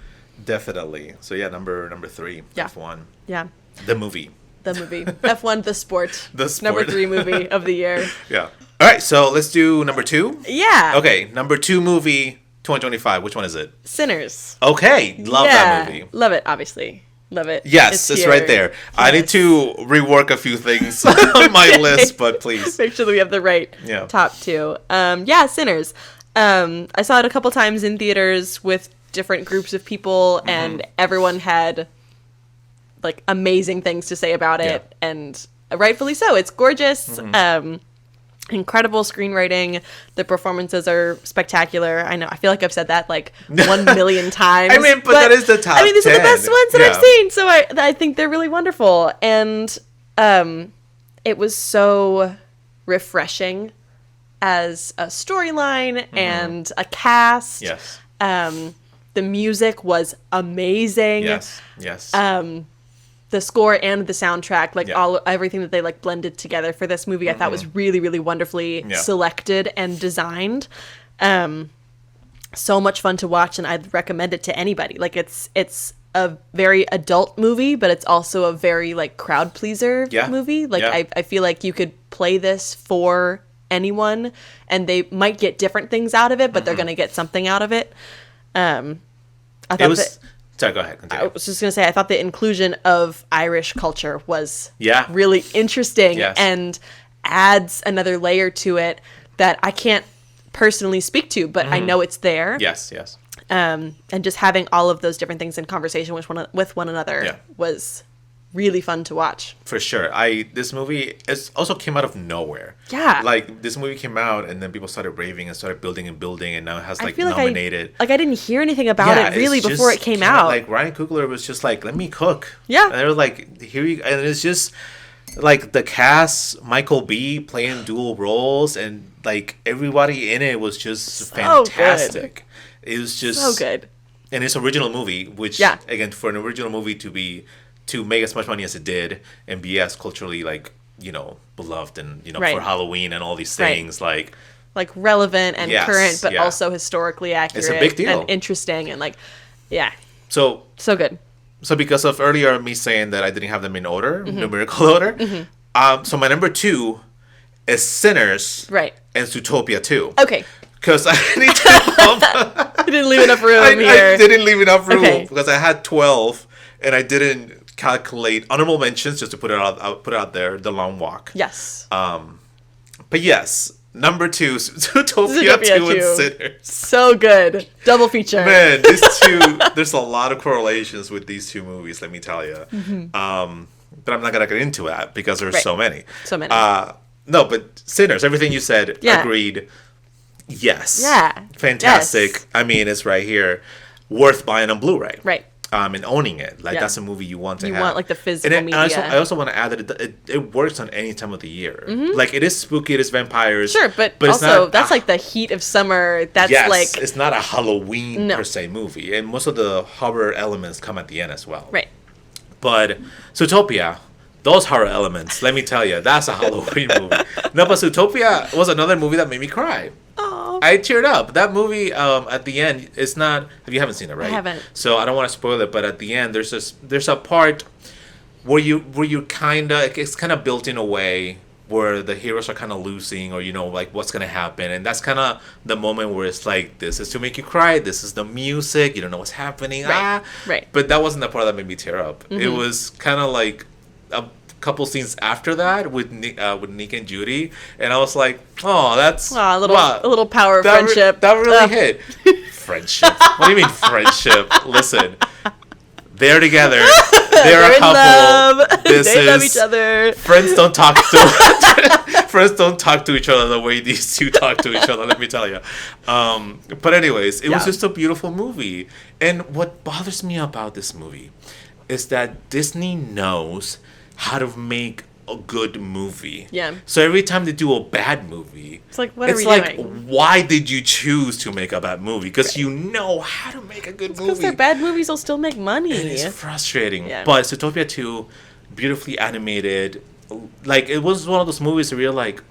Definitely. So yeah, number 3. F1. Yeah. The movie. F1, the sport. The sport. Number 3 movie of the year. Yeah. All right, so let's do number 2. Yeah. Okay, number 2 movie, 2025. Which one is it? Sinners. Okay, love that movie. Love it, obviously. Love it. Yes, it's right there. Yes. I need to rework a few things on my list, but please. Make sure that we have the right top 2. Sinners. I saw it a couple times in theaters with different groups of people, and everyone had like amazing things to say about it, and rightfully so. It's gorgeous. Incredible screenwriting. The performances are spectacular. I know. I feel like I've said that like 1 million times. I mean, but that is the top 10. These are the best ones that I've seen. So I think they're really wonderful. And it was so refreshing as a storyline and a cast. Yes. The music was amazing. Yes. The score and the soundtrack, like everything that they like blended together for this movie, I thought was really, really wonderfully selected and designed. So much fun to watch, and I'd recommend it to anybody. Like it's a very adult movie, but it's also a very like crowd pleaser movie. Like I feel like you could play this for anyone, and they might get different things out of it, but they're going to get something out of it. I thought Sorry, go ahead. Continue. I was just going to say, I thought the inclusion of Irish culture was Yeah. really interesting Yes. and adds another layer to it that I can't personally speak to, but I know it's there. Yes, yes. And just having all of those different things in conversation with one another Yeah. was really fun to watch. For sure. This movie also came out of nowhere. Yeah. Like, this movie came out, and then people started raving and started building, and now it has, I like, feel like nominated. I didn't hear anything about it really it's before just it came out. Like, Ryan Coogler was just like, let me cook. Yeah. And they were like, here you... And it's just, like, the cast, Michael B. playing dual roles, and, like, everybody in it was just fantastic. It was just... So good. And it's an original movie, which, Yeah. again, for an original movie to make as much money as it did and be as culturally, like, beloved and, Right. for Halloween and all these Right. things, like Relevant and Yes, current, but yeah. also historically accurate. big deal. And interesting and, like, yeah. so So because of earlier me saying that I didn't have them in order, Mm-hmm. numerical order, so my number 2 is Sinners Right. and Zootopia 2. Okay. Because I need to I didn't leave enough room I here. didn't leave enough room Okay. because I had 12 and I didn't calculate honorable mentions just to put it out there. The Long Walk. Yes. But yes, number 2, Zootopia 2 and Sinners. So good. Double feature. Man, these two, there's a lot of correlations with these two movies, let me tell you. But I'm not going to get into that because there's Right. so many. So many. No, but Sinners, everything you said, Yeah. agreed. Yes. Yeah. Fantastic. Yes. I mean, it's right here. Worth buying on Blu-ray. Right. And owning it. Like, Yeah. that's a movie you want to have. You want, like, the physical and media. I also want to add that it works on any time of the year. Like, it is spooky, it is vampires. Sure, but it's also not, that's like the heat of summer. That's yes, like it's not a Halloween No. per se movie. And most of the horror elements come at the end as well. right. But Zootopia, those horror elements, let me tell you, that's a Halloween movie. No, but Zootopia was another movie that made me cry. Oh. I teared up. That movie, at the end, it's not. If you haven't seen it, right? I haven't. So I don't want to spoil it. But at the end, there's a part where you kind of, it's kind of built in a way where the heroes are kind of losing, or like what's gonna happen, and that's kind of the moment where it's like, this is to make you cry. This is the music. You don't know what's happening. Right. Right. But that wasn't the part that made me tear up. It was kind of like a couple scenes after that with Nick and Judy, and I was like, oh, that's Aw, wow. a little power of That friendship. that really hit. Friendship. What do you mean friendship? Listen, they're together. They're a in couple. love. This They is love each other. Friends don't talk to friends don't talk to each other the way these two talk to each other. Let me tell you. But anyways, it was Yeah. just a beautiful movie. And what bothers me about this movie is that Disney knows how to make a good movie. Yeah. So every time they do a bad movie, It's like, what are we like, doing? why did you choose to make a bad movie? Because you know how to make a good Because movie. their bad movies will still make money. And it's frustrating. Yeah. But Zootopia 2, beautifully animated. Like, it was one of those movies where you're like,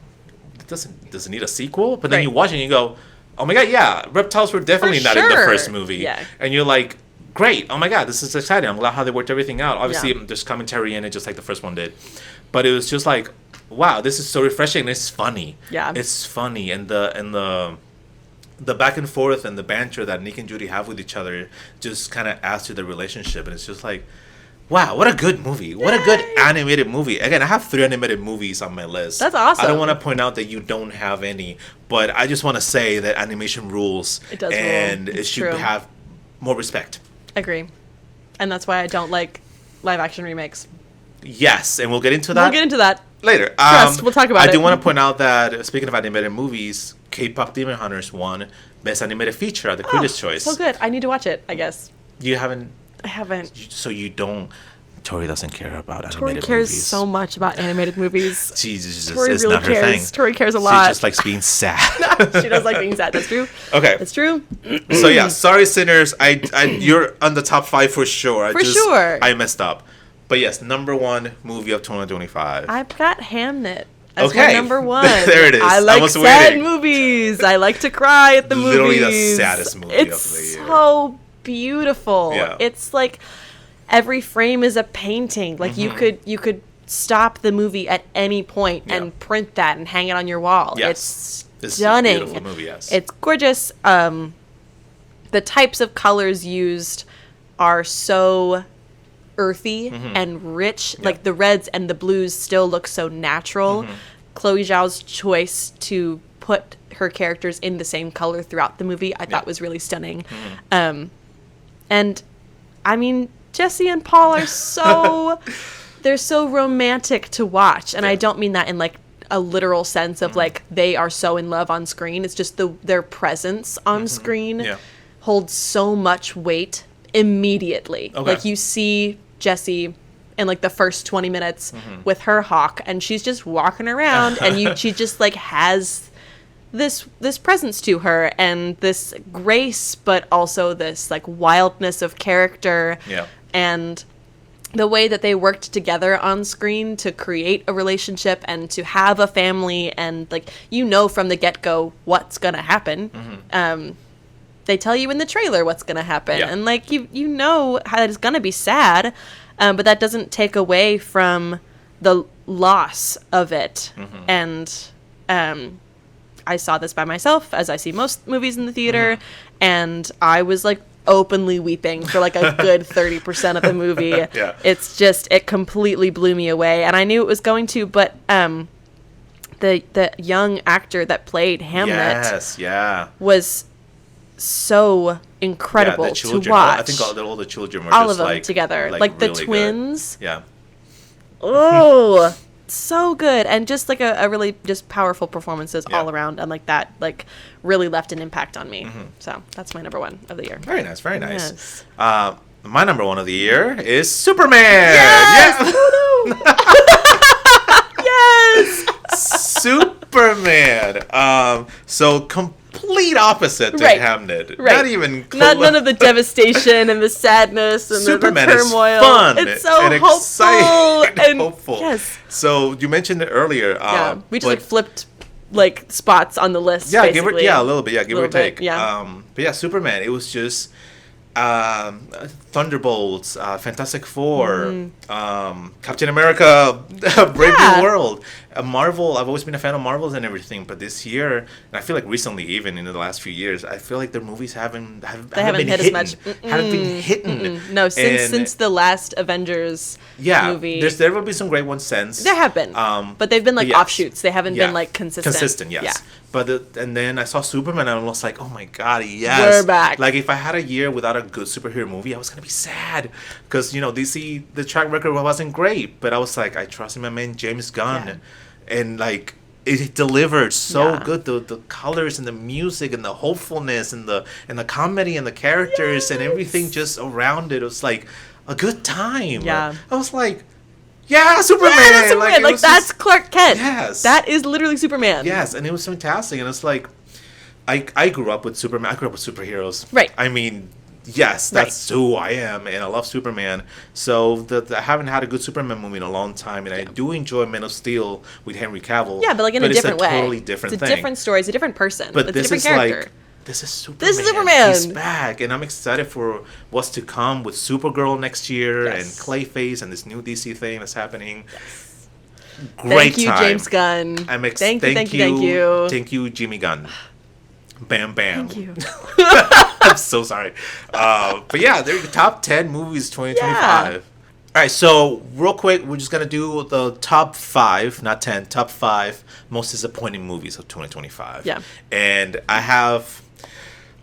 does it need a sequel? But then Right. you watch it and you go, oh my god, yeah, reptiles were definitely For not in the sure. first movie. Yeah. And you're like, great, oh my god, this is exciting. I'm glad how they worked everything out. Obviously, Yeah. there's commentary in it just like the first one did. But it was just like, wow, this is so refreshing and it's funny. Yeah. It's funny, and the back and forth and the banter that Nick and Judy have with each other just kind of adds to the relationship, and it's just like, wow, what a good movie. What a good animated movie. Again, I have 3 animated movies on my list. That's awesome. I don't want to point out that you don't have any, but I just want to say that animation rules. It does rule. and it It's should true. have more respect. Agree. And that's why I don't like live action remakes. Yes, and we'll get into that. We'll get into that. Later. Trust, we'll talk about I it. do want to point out that, speaking of animated movies, K-Pop Demon Hunters won Best Animated Feature at the Critics' Choice. So good. I need to watch it, I guess. You haven't... I haven't. So you don't... Tori doesn't care about Tori animated cares movies. so much about animated movies. Jesus, Tori it's really not her cares. thing. Tori cares a She lot. just likes being sad. She does like being sad. That's true. Okay. That's true. So yeah, sorry, Sinners. You're on the top 5 for sure. For sure. I messed up. But yes, number 1 movie of 2025. I've got Hamnet as Okay. my number 1. There it is. I I like was sad waiting. movies. I like to cry at the Literally the movies. saddest movie it's of the year. so beautiful. Yeah. It's like every frame is a painting. Like you could stop the movie at any point and print that and hang it on your wall. Yes. It's stunning. It's a beautiful movie, yes. It's gorgeous. The types of colors used are so earthy and rich. Like the reds and the blues still look so natural. Chloe Zhao's choice to put her characters in the same color throughout the movie I thought was really stunning. And I mean, Jesse and Paul are so they're so romantic to watch, and I don't mean that in like a literal sense of like they are so in love on screen. It's just their presence on screen holds so much weight immediately. Like you see Jessie in like the first 20 minutes with her hawk, and she's just walking around and she just like has this presence to her and this grace, but also this like wildness of character. And the way that they worked together on screen to create a relationship and to have a family, and like from the get-go what's gonna happen. They tell you in the trailer what's gonna happen, and like you know how it's gonna be sad, but that doesn't take away from the loss of it. And I saw this by myself, as I see most movies in the theater, and I was like openly weeping for like a good 30% of the movie. It's just, it completely blew me away, and I knew it was going to, but the young actor that played Hamlet was so incredible to watch. I think all the children were all just of them like, together, like the really twins. Good. Oh, so good, and just like a really just powerful performances all around, and like that like really left an impact on me. So that's my number one of the year. Very nice, very nice. Yes. My number one of the year is Superman. Yes! Yes! Superman. So complete opposite to Hamlet. Not even close. None of the devastation and the sadness and Superman the turmoil. Is fun. It's so and hopeful exciting and hopeful. Yes. So you mentioned it earlier. We just like flipped like spots on the list. Yeah, basically. a little bit. Yeah, give or take. Yeah. But yeah, Superman. It was just Thunderbolts, Fantastic Four, Captain America, Brave New World. Marvel, I've always been a fan of Marvels and everything, but this year, and I feel like recently, even in the last few years, I feel like their movies haven't been hit as much. Haven't been hitting. No, since the last Avengers movie. There will be some great ones since. There have been, but they've been like offshoots. They haven't been like consistent. Consistent, yes. Yeah. But and then I saw Superman, and I was like, oh my god, yes. We're back. Like, if I had a year without a good superhero movie, I was going to be sad. Because, DC, the track record wasn't great. But I was like, I trust in my man James Gunn. Yeah. And, like, it delivered so good. The colors and the music and the hopefulness and the comedy and the characters and everything just around it. It was, like, a good time. Yeah. I was like, yeah, Superman! Yeah, that's Superman. Like that's just Clark Kent. Yes. That is literally Superman. Yes, and it was fantastic. And it's like, I grew up with Superman. I grew up with superheroes. Right. I mean, yes, that's who I am, and I love Superman. So I haven't had a good Superman movie in a long time, and I do enjoy Man of Steel with Henry Cavill. Yeah, but like in a different way. It's a totally different thing. It's a different story. It's a different person. But it's this a different is character. like... This is Superman. This is Superman. He's back, and I'm excited for what's to come with Supergirl next year and Clayface and this new DC thing that's happening. Yes. Great Thank you, time. James Gunn. Thank you. Thank you, Jimmy Gunn. Bam, bam. Thank you. I'm so sorry. But yeah, they're the top 10 movies 2025. Yeah. All right, so real quick, we're just going to do the top 5, not 10, top 5 most disappointing movies of 2025. Yeah. And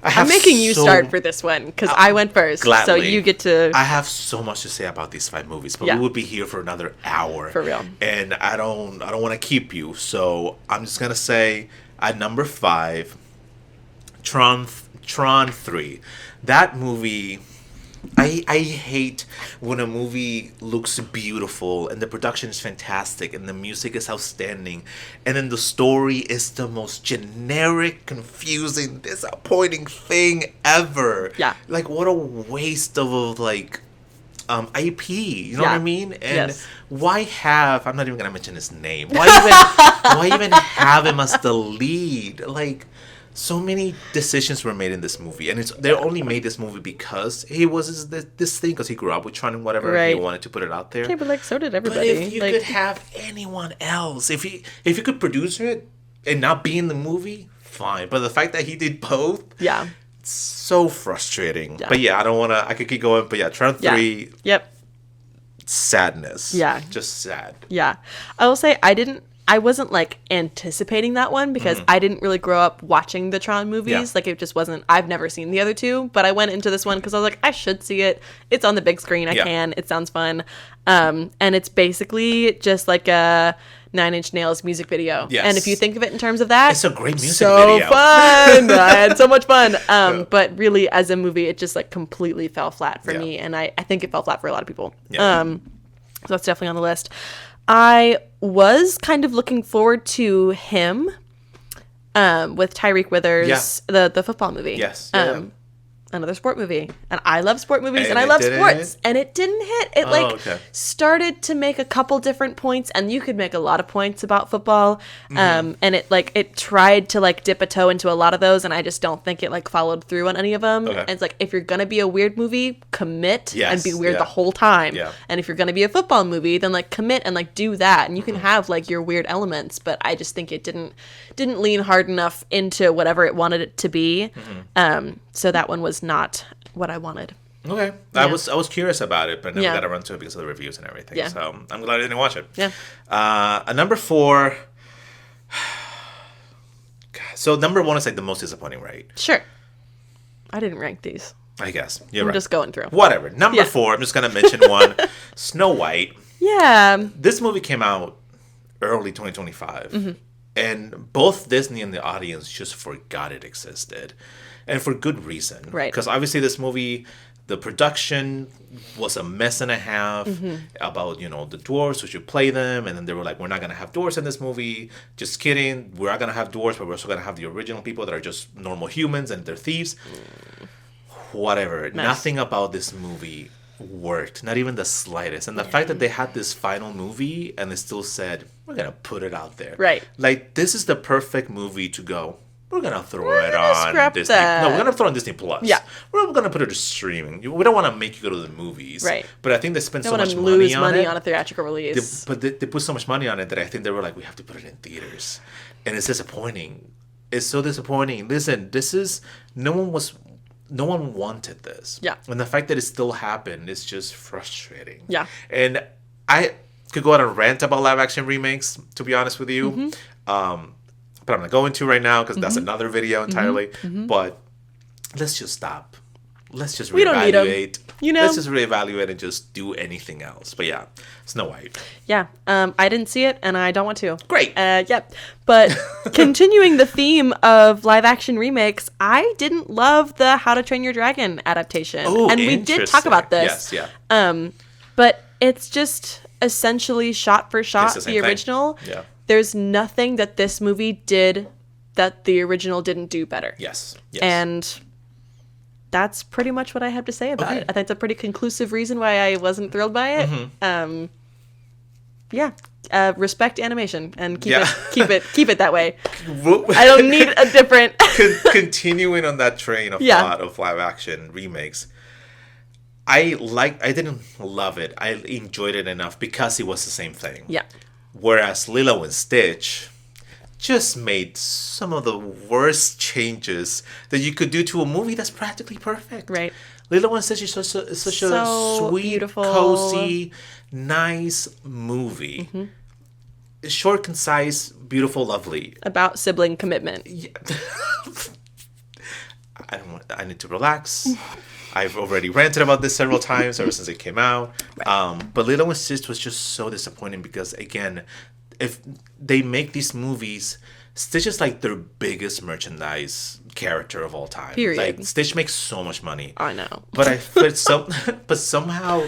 I'm making you start for this one because I went first, gladly. So you get to. I have so much to say about these 5 movies, but we would be here for another hour. For real. And I don't want to keep you, so I'm just gonna say at number 5, Tron 3. That movie. I hate when a movie looks beautiful and the production is fantastic and the music is outstanding and then the story is the most generic, confusing, disappointing thing ever. Yeah. Like, what a waste of IP. You know what I mean? And why have... I'm not even going to mention his name. Why even have him as the lead? Like... so many decisions were made in this movie, and they only made this movie because he was this thing, because he grew up with Tron and whatever. Right. He wanted to put it out there. Okay, but like so did everybody. But if you could have anyone else, if you could produce it and not be in the movie, fine. But the fact that he did both, yeah, it's so frustrating. Yeah. But yeah, I don't want to. I could keep going. But yeah, Tron 3. Yep. Sadness. Yeah. Just sad. Yeah. I will say I wasn't like anticipating that one because I didn't really grow up watching the Tron movies. Yeah. Like it just wasn't, I've never seen the other two, but I went into this one because I was like, I should see it. It's on the big screen. I can. It sounds fun. And it's basically just like a Nine Inch Nails music video. Yes. And if you think of it in terms of that, It's a great music so video. fun. I had so much fun. But really as a movie, it just like completely fell flat for me. And I think it fell flat for a lot of people. Yeah. So that's definitely on the list. I was kind of looking forward to him with Tyreek Withers, the football movie. Yes. Another sport movie. And I love sport movies and And I it love didn't sports. hit? And it didn't hit. It started to make a couple different points, and you could make a lot of points about football. And it tried to like dip a toe into a lot of those, and I just don't think it like followed through on any of them. Okay. And it's like, if you're gonna be a weird movie, commit Yes, and be weird yeah. the whole time. Yeah. And if you're gonna be a football movie, then like commit and like do that. And you can have like your weird elements, but I just think it didn't lean hard enough into whatever it wanted it to be. So that one was not what I wanted. Okay. Yeah. I was curious about it, but never Yeah. got around to it because of the reviews and everything. Yeah. So I'm glad I didn't watch it. Yeah. A number 4. God, so number 1 is like the most disappointing, right? Sure. I didn't rank these. I guess. You're I'm right. just going through. Whatever. Number Yeah. 4, I'm just going to mention one. Snow White. Yeah. This movie came out early 2025. Mm-hmm. And both Disney and the audience just forgot it existed. And for good reason. Right. Because obviously this movie, the production was a mess and a half about, the dwarves, who should play them. And then they were like, we're not going to have dwarves in this movie. Just kidding. We're not going to have dwarves, but we're also going to have the original people that are just normal humans and they're thieves. Whatever. Nice. Nothing about this movie worked. Not even the slightest. And the fact that they had this final movie and they still said, we're going to put it out there. Right. Like, this is the perfect movie to go, we're going to throw it gonna on scrap Disney. that. No, we're going to throw it on Disney Plus. Yeah. We're going to put it to streaming. We don't want to make you go to the movies. Right. But I think they spent I so don't much want to lose money money on on it. a theatrical release. They put so much money on it that I think they were like, we have to put it in theaters. And it's disappointing. It's so disappointing. Listen, no one wanted this. Yeah. And the fact that it still happened is just frustrating. Yeah. And I could go out and rant about live action remakes, to be honest with you. Mm-hmm. But I'm not going to right now because that's another video entirely. Mm-hmm. But let's just stop. Let's just We don't need 'em, reevaluate. Let's just reevaluate and just do anything else. But yeah, Snow White. Yeah. I didn't see it and I don't want to. Great. Yep. But continuing the theme of live action remakes, I didn't love the How to Train Your Dragon adaptation. Oh, and we did talk about this. Yes, yeah. But it's just essentially shot for shot It's the same thing. original. Yeah. There's nothing that this movie did that the original didn't do better. Yes. And that's pretty much what I have to say about it. I think it's a pretty conclusive reason why I wasn't thrilled by it. Respect animation and keep it that way. I don't need a different Continuing on that train of thought of live action remakes, I didn't love it. I enjoyed it enough because it was the same thing. Yeah. Whereas Lilo and Stitch just made some of the worst changes that you could do to a movie that's practically perfect. Right. Lilo and Stitch is such a So sweet, beautiful. cozy, nice movie. Short, concise, beautiful, lovely. About sibling commitment. Yeah. I need to relax. I've already ranted about this several times ever since it came out. Right. But Lilo and Stitch was just so disappointing because, again, if they make these movies, Stitch is like their biggest merchandise character of all time. Period. Like, Stitch makes so much money. I know. But somehow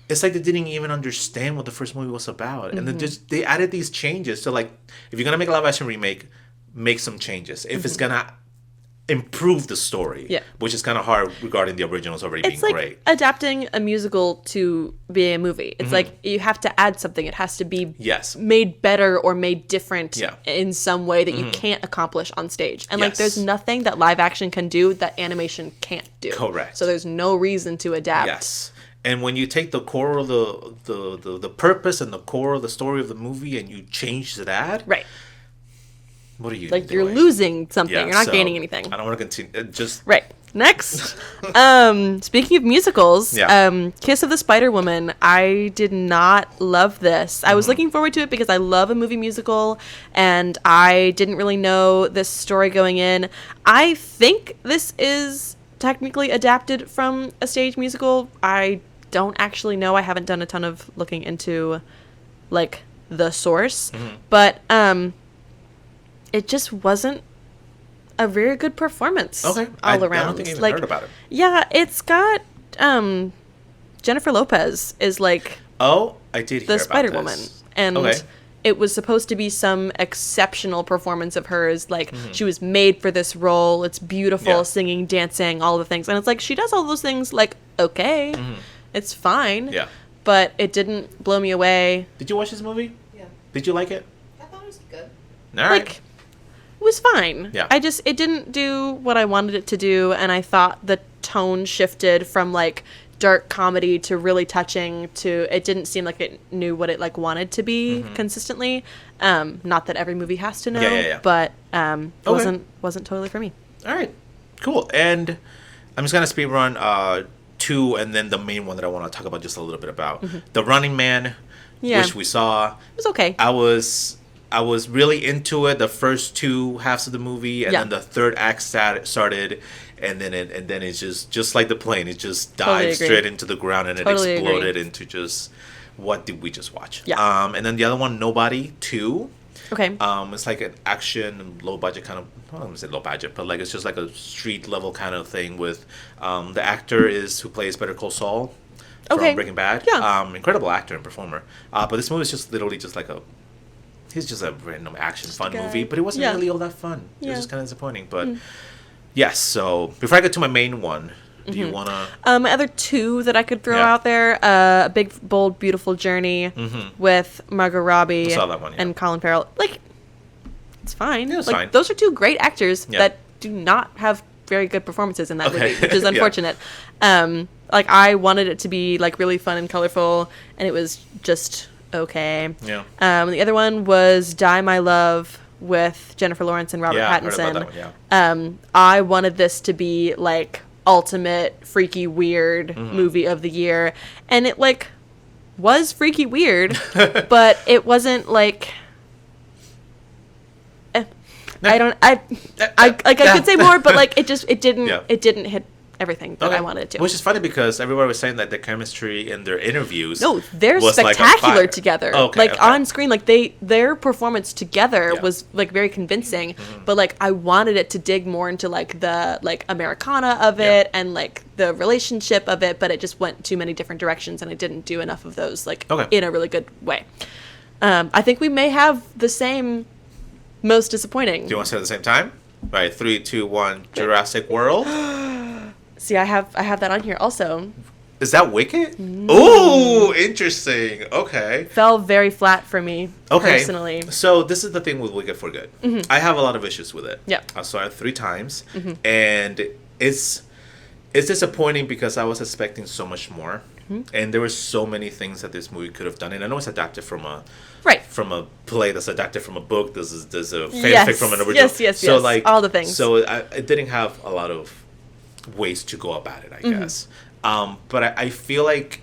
it's like they didn't even understand what the first movie was about. And then they added these changes. So, like, if you're going to make a live action remake, make some changes. If it's going to improve the story. Yeah. Which is kind of hard regarding the originals already It's being like great. adapting a musical to be a movie. It's like you have to add something. It has to be Yes. made better or made different Yeah. in some way that you can't accomplish on stage. And like Yes. there's nothing that live action can do that animation can't do. Correct. So there's no reason to adapt. Yes. And when you take the core of the purpose and the core of the story of the movie and you change that, Right. what are you Like doing? you're losing something. Yeah, You're not so gaining anything. I don't want to continue. Just Right. Next. Speaking of musicals, Yeah. Kiss of the Spider Woman. I did not love this. I was looking forward to it because I love a movie musical and I didn't really know this story going in. I think this is technically adapted from a stage musical. I don't actually know. I haven't done a ton of looking into like the source, but it just wasn't a very good performance okay. all I around. don't think I even Like, heard about it. yeah, it's got Jennifer Lopez is like Oh, I did hear the about Spider this. Woman, and Okay. it was supposed to be some exceptional performance of hers. Like she was made for this role. It's beautiful, Yeah. singing, dancing, all the things, and it's like she does all those things. Like okay, it's fine. Yeah. But it didn't blow me away. Did you watch this movie? Yeah. Did you like it? I thought it was good. All right. Like it was fine. Yeah. It didn't do what I wanted it to do, and I thought the tone shifted from like dark comedy to really touching to it didn't seem like it knew what it like wanted to be consistently. Not that every movie has to know, Yeah. but wasn't totally for me. All right. Cool. And I'm just gonna speed run two, and then the main one that I want to talk about just a little bit about the Running Man, Yeah. which we saw. It was okay. I was really into it the first two halves of the movie, and Yeah. then the third act started, and then it's just like the plane, it just Totally dived agree. straight into the ground, and Totally it agree. exploded into just what did we just watch? Yeah. And then the other one, Nobody 2. Okay. It's like an action, low budget kind of. I don't want to say low budget, but like it's just like a street level kind of thing with the actor who plays Better Call Saul from Okay. Breaking Bad. Yeah. Incredible actor and performer. But this movie is just literally just like he's just a random action fun a guy. movie, but it wasn't Yeah. really all that fun. It Yeah. was just kind of disappointing. But yes, so before I get to my main one, do you want to? My other two that I could throw Yeah. out there, A Big, Bold, Beautiful Journey with Margot Robbie I saw that one, yeah. and Colin Farrell. Like, it's fine. Yeah, it's like, fine. Those are two great actors Yeah. that do not have very good performances in that Okay. movie, which is Yeah. unfortunate. Like, I wanted it to be, like, really fun and colorful, and it was just okay. Yeah. The other one was Die My Love with Jennifer Lawrence and Robert Yeah, I heard Pattinson. about that one, yeah. I wanted this to be like ultimate freaky weird Mm-hmm. movie of the year, and it like was freaky weird, but it wasn't like I could say more, but like it didn't Yeah. it didn't hit everything that I Okay. wanted it to. Which is funny because everybody was saying that the chemistry in their interviews. No, they're was like a spectacular fire. together. Okay, like okay. on screen, like their performance together Yeah. Mm-hmm. was like very convincing. But like I wanted it to dig more into like the like Americana of Yeah. it and like the relationship of it, but it just went too many different directions, and I didn't do enough of those like Okay. in a really good way. I think we may have the same most disappointing. Do you want to say it at the same time? All right, 3, 2, 1. Jurassic World. See, I have that on here also. Is that Wicked? Ooh, interesting. Okay. Fell very flat for me Okay. personally. So this is the thing with Wicked for Good. I have a lot of issues with it. Yeah. I saw it 3 times, and it's disappointing because I was expecting so much more, and there were so many things that this movie could have done. And I know it's adapted from a play that's adapted from a book. There's a fanfic from an original. Yes, So yes. like All the things. So it didn't have a lot of ways to go about it, I guess. But I feel like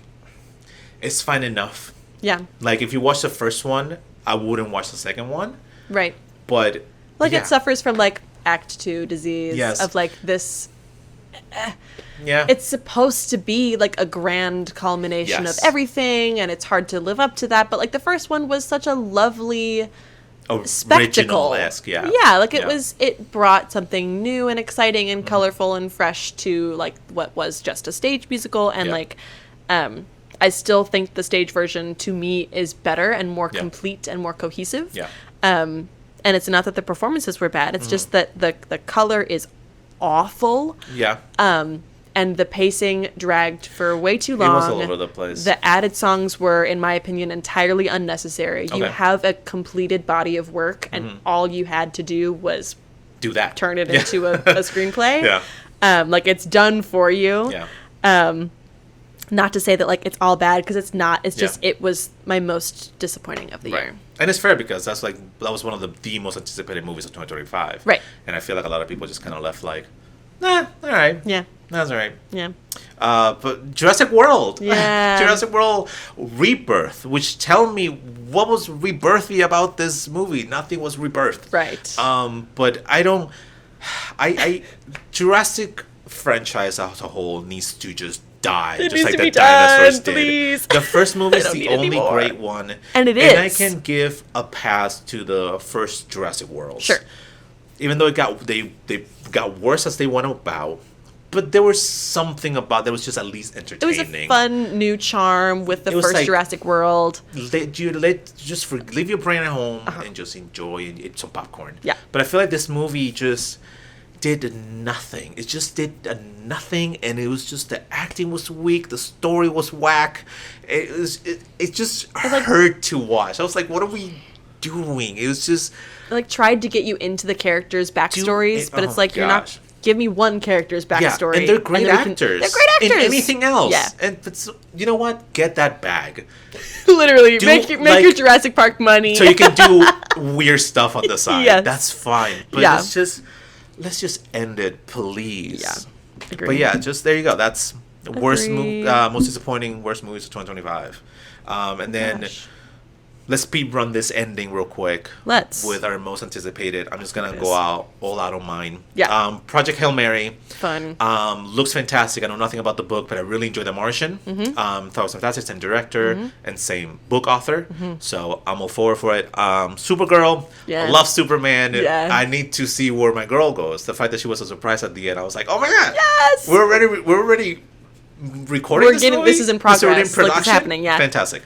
it's fine enough. Yeah. Like if you watch the first one, I wouldn't watch the second one. Right. But Like yeah. it suffers from like Act 2 disease Yes. of like this. Yeah. It's supposed to be like a grand culmination Yes. of everything, and it's hard to live up to that. But like the first one was such a lovely spectacle. Original-esque, yeah. Yeah, like Yeah. it brought something new and exciting and colorful and fresh to like what was just a stage musical, and Yeah. like I still think the stage version to me is better and more Yeah. complete and more cohesive. Yeah. And it's not that the performances were bad, it's just that the color is awful. Yeah. And the pacing dragged for way too long. It was all over the place. The added songs were, in my opinion, entirely unnecessary. You Okay. have a completed body of work, and all you had to do was Do that. turn it into a screenplay. Yeah. Like, it's done for you. Yeah. Not to say that, like, it's all bad, because it's not. It's just, Yeah. it was my most disappointing of the Right. year. And it's fair because that was one of the most anticipated movies of 2025. Right. And I feel like a lot of people just kind of left like, nah, all right. Yeah. That's all right. Yeah. But Jurassic World. Yeah. Jurassic World Rebirth, which tell me what was rebirthy about this movie. Nothing was rebirthed. Right. But I Jurassic franchise as a whole needs to just die. It just needs like to the be dinosaurs done, did. please. The first movie I is don't the need any only more. great one. And it And I is. can give a pass to the first Jurassic World. Sure. Even though they got worse as they went about, but there was something about that was just at least It was entertaining. a fun new charm with the It was first like- Jurassic World. Leave your brain at home and just enjoy and eat some popcorn. Uh-huh. Yeah. But I feel like this movie just did nothing. It just did nothing, and it was just the acting was weak, the story was whack. It just hurt to watch. I was like, what are we doing? It was just Like, tried to get you into the characters' backstories, but it's like, you're not. gosh. Give me one character's backstory. Yeah, and they're great then we can- actors. They're great actors. In anything else. Yeah. And but you know what? Get that bag. Literally, Do, make your like- Jurassic Park money. So you can do weird stuff on the side. Yes. That's fine. But Yeah. let's just end it, please. Yeah. Agreed. But yeah, just there you go. That's the Agreed. most disappointing worst movies of 2025. And then Gosh. let's speed run this ending real quick. Let's. With our most anticipated. I'm just gonna Yes. go all out on mine. Yeah. Project Hail Mary. Fun. Looks fantastic. I know nothing about the book, but I really enjoyed The Martian. Thought it was fantastic. Same director and same book author. So I'm all forward for it. Supergirl. Yeah. I love Superman. Yeah. I need to see where my girl goes. The fact that she was a surprise at the end, I was like, oh my god. Yes! We're already recording. This movie? This is in This is already in progress. Like, it's production? happening, yeah. Fantastic.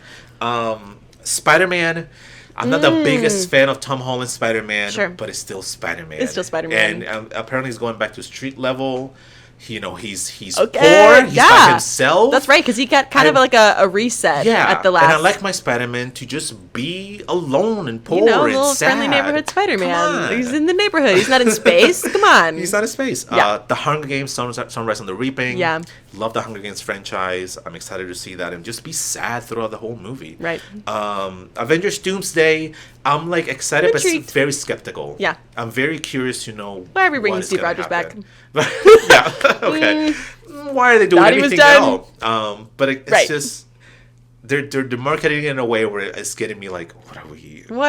Spider-Man. I'm not the biggest fan of Tom Holland's Spider-Man, Sure. but it's still Spider-Man. It's still Spider-Man. And apparently he's going back to street level. He's Okay, poor. He's by yeah. himself. That's right, because he got kind of like a reset at the last. And I like my Spider-Man to just be alone and poor you know, a and little sad. friendly neighborhood Come Spider-Man. on. He's in the neighborhood. He's not in space. Come on. He's not in space. Yeah. The Hunger Games, Sunrise on the Reaping. Yeah. Love the Hunger Games franchise. I'm excited to see that and just be sad throughout the whole movie. Right. Avengers Doomsday. I'm like excited, but Intrigued. very skeptical. Yeah. I'm very curious to know Why are we bringing what is Steve gonna Rogers back? happen. yeah. Okay. Why are they doing Thought he was anything at done. all? But it's Right. just they're marketing it in a way where it's getting me like, What are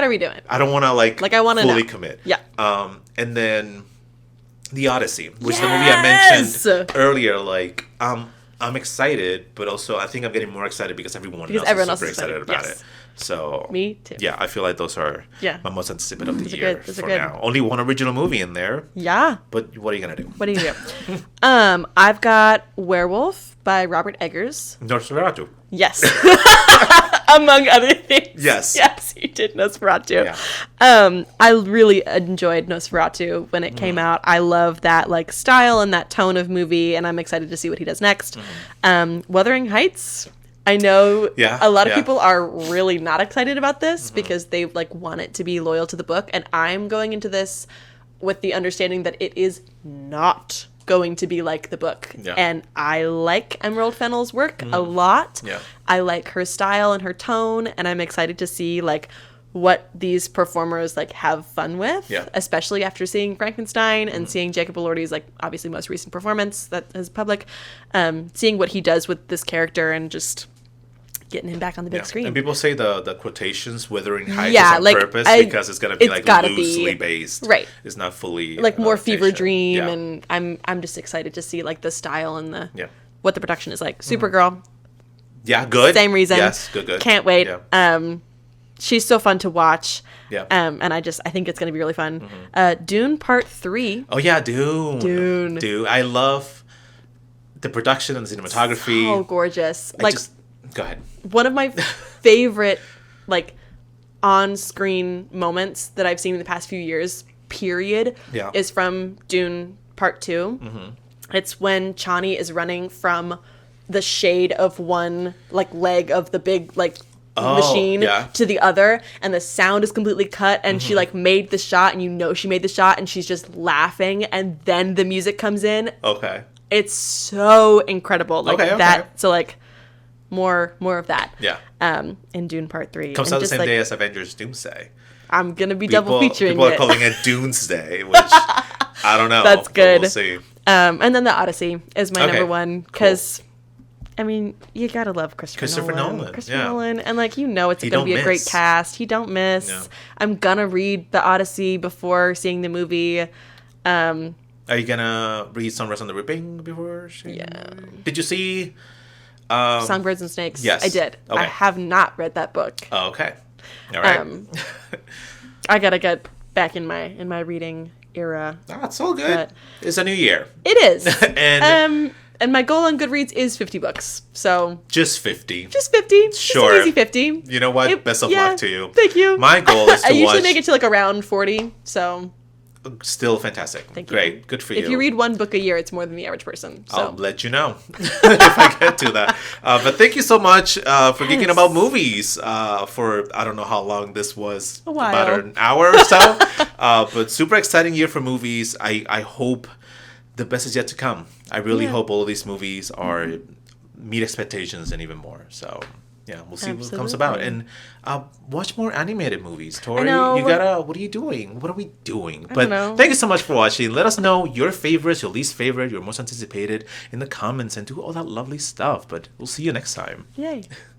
we doing? I don't want to like I want to fully know. commit. Yeah. And then The Odyssey, which is the movie I Yes! mentioned earlier. Like, I'm excited, but also I think I'm getting more excited because everyone else is super excited about yes. it. So Me too. Yeah, I feel like those are Yeah. my most anticipated of the Those are year good. Those are for good. now. Only one original movie in there, Yeah. but what are you gonna do? What do you do? I've got Werewolf by Robert Eggers. Nosferatu. Yes. Among other things. Yes. Yes, he did Nosferatu. Yeah. I really enjoyed Nosferatu when it came out. I love that like style and that tone of movie, and I'm excited to see what he does next. Wuthering Heights. I know Yeah, a lot of yeah. people are really not excited about this because they like want it to be loyal to the book, and I'm going into this with the understanding that it is not going to be like the book. Yeah. And I like Emerald Fennell's work a lot. Yeah. I like her style and her tone, and I'm excited to see like what these performers like have fun with, Yeah. especially after seeing Frankenstein and seeing Jacob Elordi's like obviously most recent performance that is public, seeing what he does with this character and just getting him back on the big Yeah. screen. And people say the quotations Wuthering Heights Yeah, is on like, purpose I- because it's gonna be it's like gotta be- loosely based. right. It's not fully like more Fever adaptation. Dream, Yeah. and I'm just excited to see like the style and the Yeah. what the production is like. Supergirl, Yeah, good. same reason. Yes, good. Can't wait. Yeah. She's so fun to watch. Yeah. And I think it's gonna be really fun. Dune Part 3. Oh yeah, Dune. Dune. Dune. I love the production and the cinematography. Oh, gorgeous. I Like just go ahead. one of my favorite like on-screen moments that I've seen in the past few years, period, Yeah. is from Dune Part 2. It's when Chani is running from the shade of one like leg of the big like machine to the other, and the sound is completely cut, and she like made the shot, and you know she made the shot, and she's just laughing, and then the music comes in. Okay. It's so incredible. Like Okay. that. So like more of that. Yeah. In Dune Part 3. Comes And out the just, same like, day as Avengers Doomsday. I'm gonna be double featuring people it. are calling it Doomsday, which I don't know. That's but good. We'll see. And then The Odyssey is my Okay, number one because, I mean, you gotta love Christopher Nolan. Christopher yeah. Nolan, and like it's He gonna be don't a great miss. cast. He don't miss. Yeah. I'm gonna read The Odyssey before seeing the movie. Are you gonna read Sunrise on the Reaping before? Did you see Songbirds and Snakes? Yes. I did. Okay. I have not read that book. Oh, okay. All right. I gotta get back in my reading era. It's all good. But It's a new year. it is. And And my goal on Goodreads is 50 books. So just 50. just 50. Sure. Just an easy 50. You know what? Best of luck to you. Thank you. My goal is to I usually watch- make it to like around 40. So Still fantastic. thank you. Great. Good for you. if you read one book a year, it's more than the average person. So I'll let you know if I get to that. But thank you so much for geeking about movies for, I don't know how long this was. A while. About an hour or so. But super exciting year for movies. I hope the best is yet to come. I really hope all of these movies are meet expectations and even more. So yeah, we'll see what comes about. And watch more animated movies, Tori. know. You gotta, what are you doing? What are we doing? don't But know. thank you so much for watching. Let us know your favorites, your least favorite, your most anticipated in the comments, and do all that lovely stuff. But we'll see you next time. yay.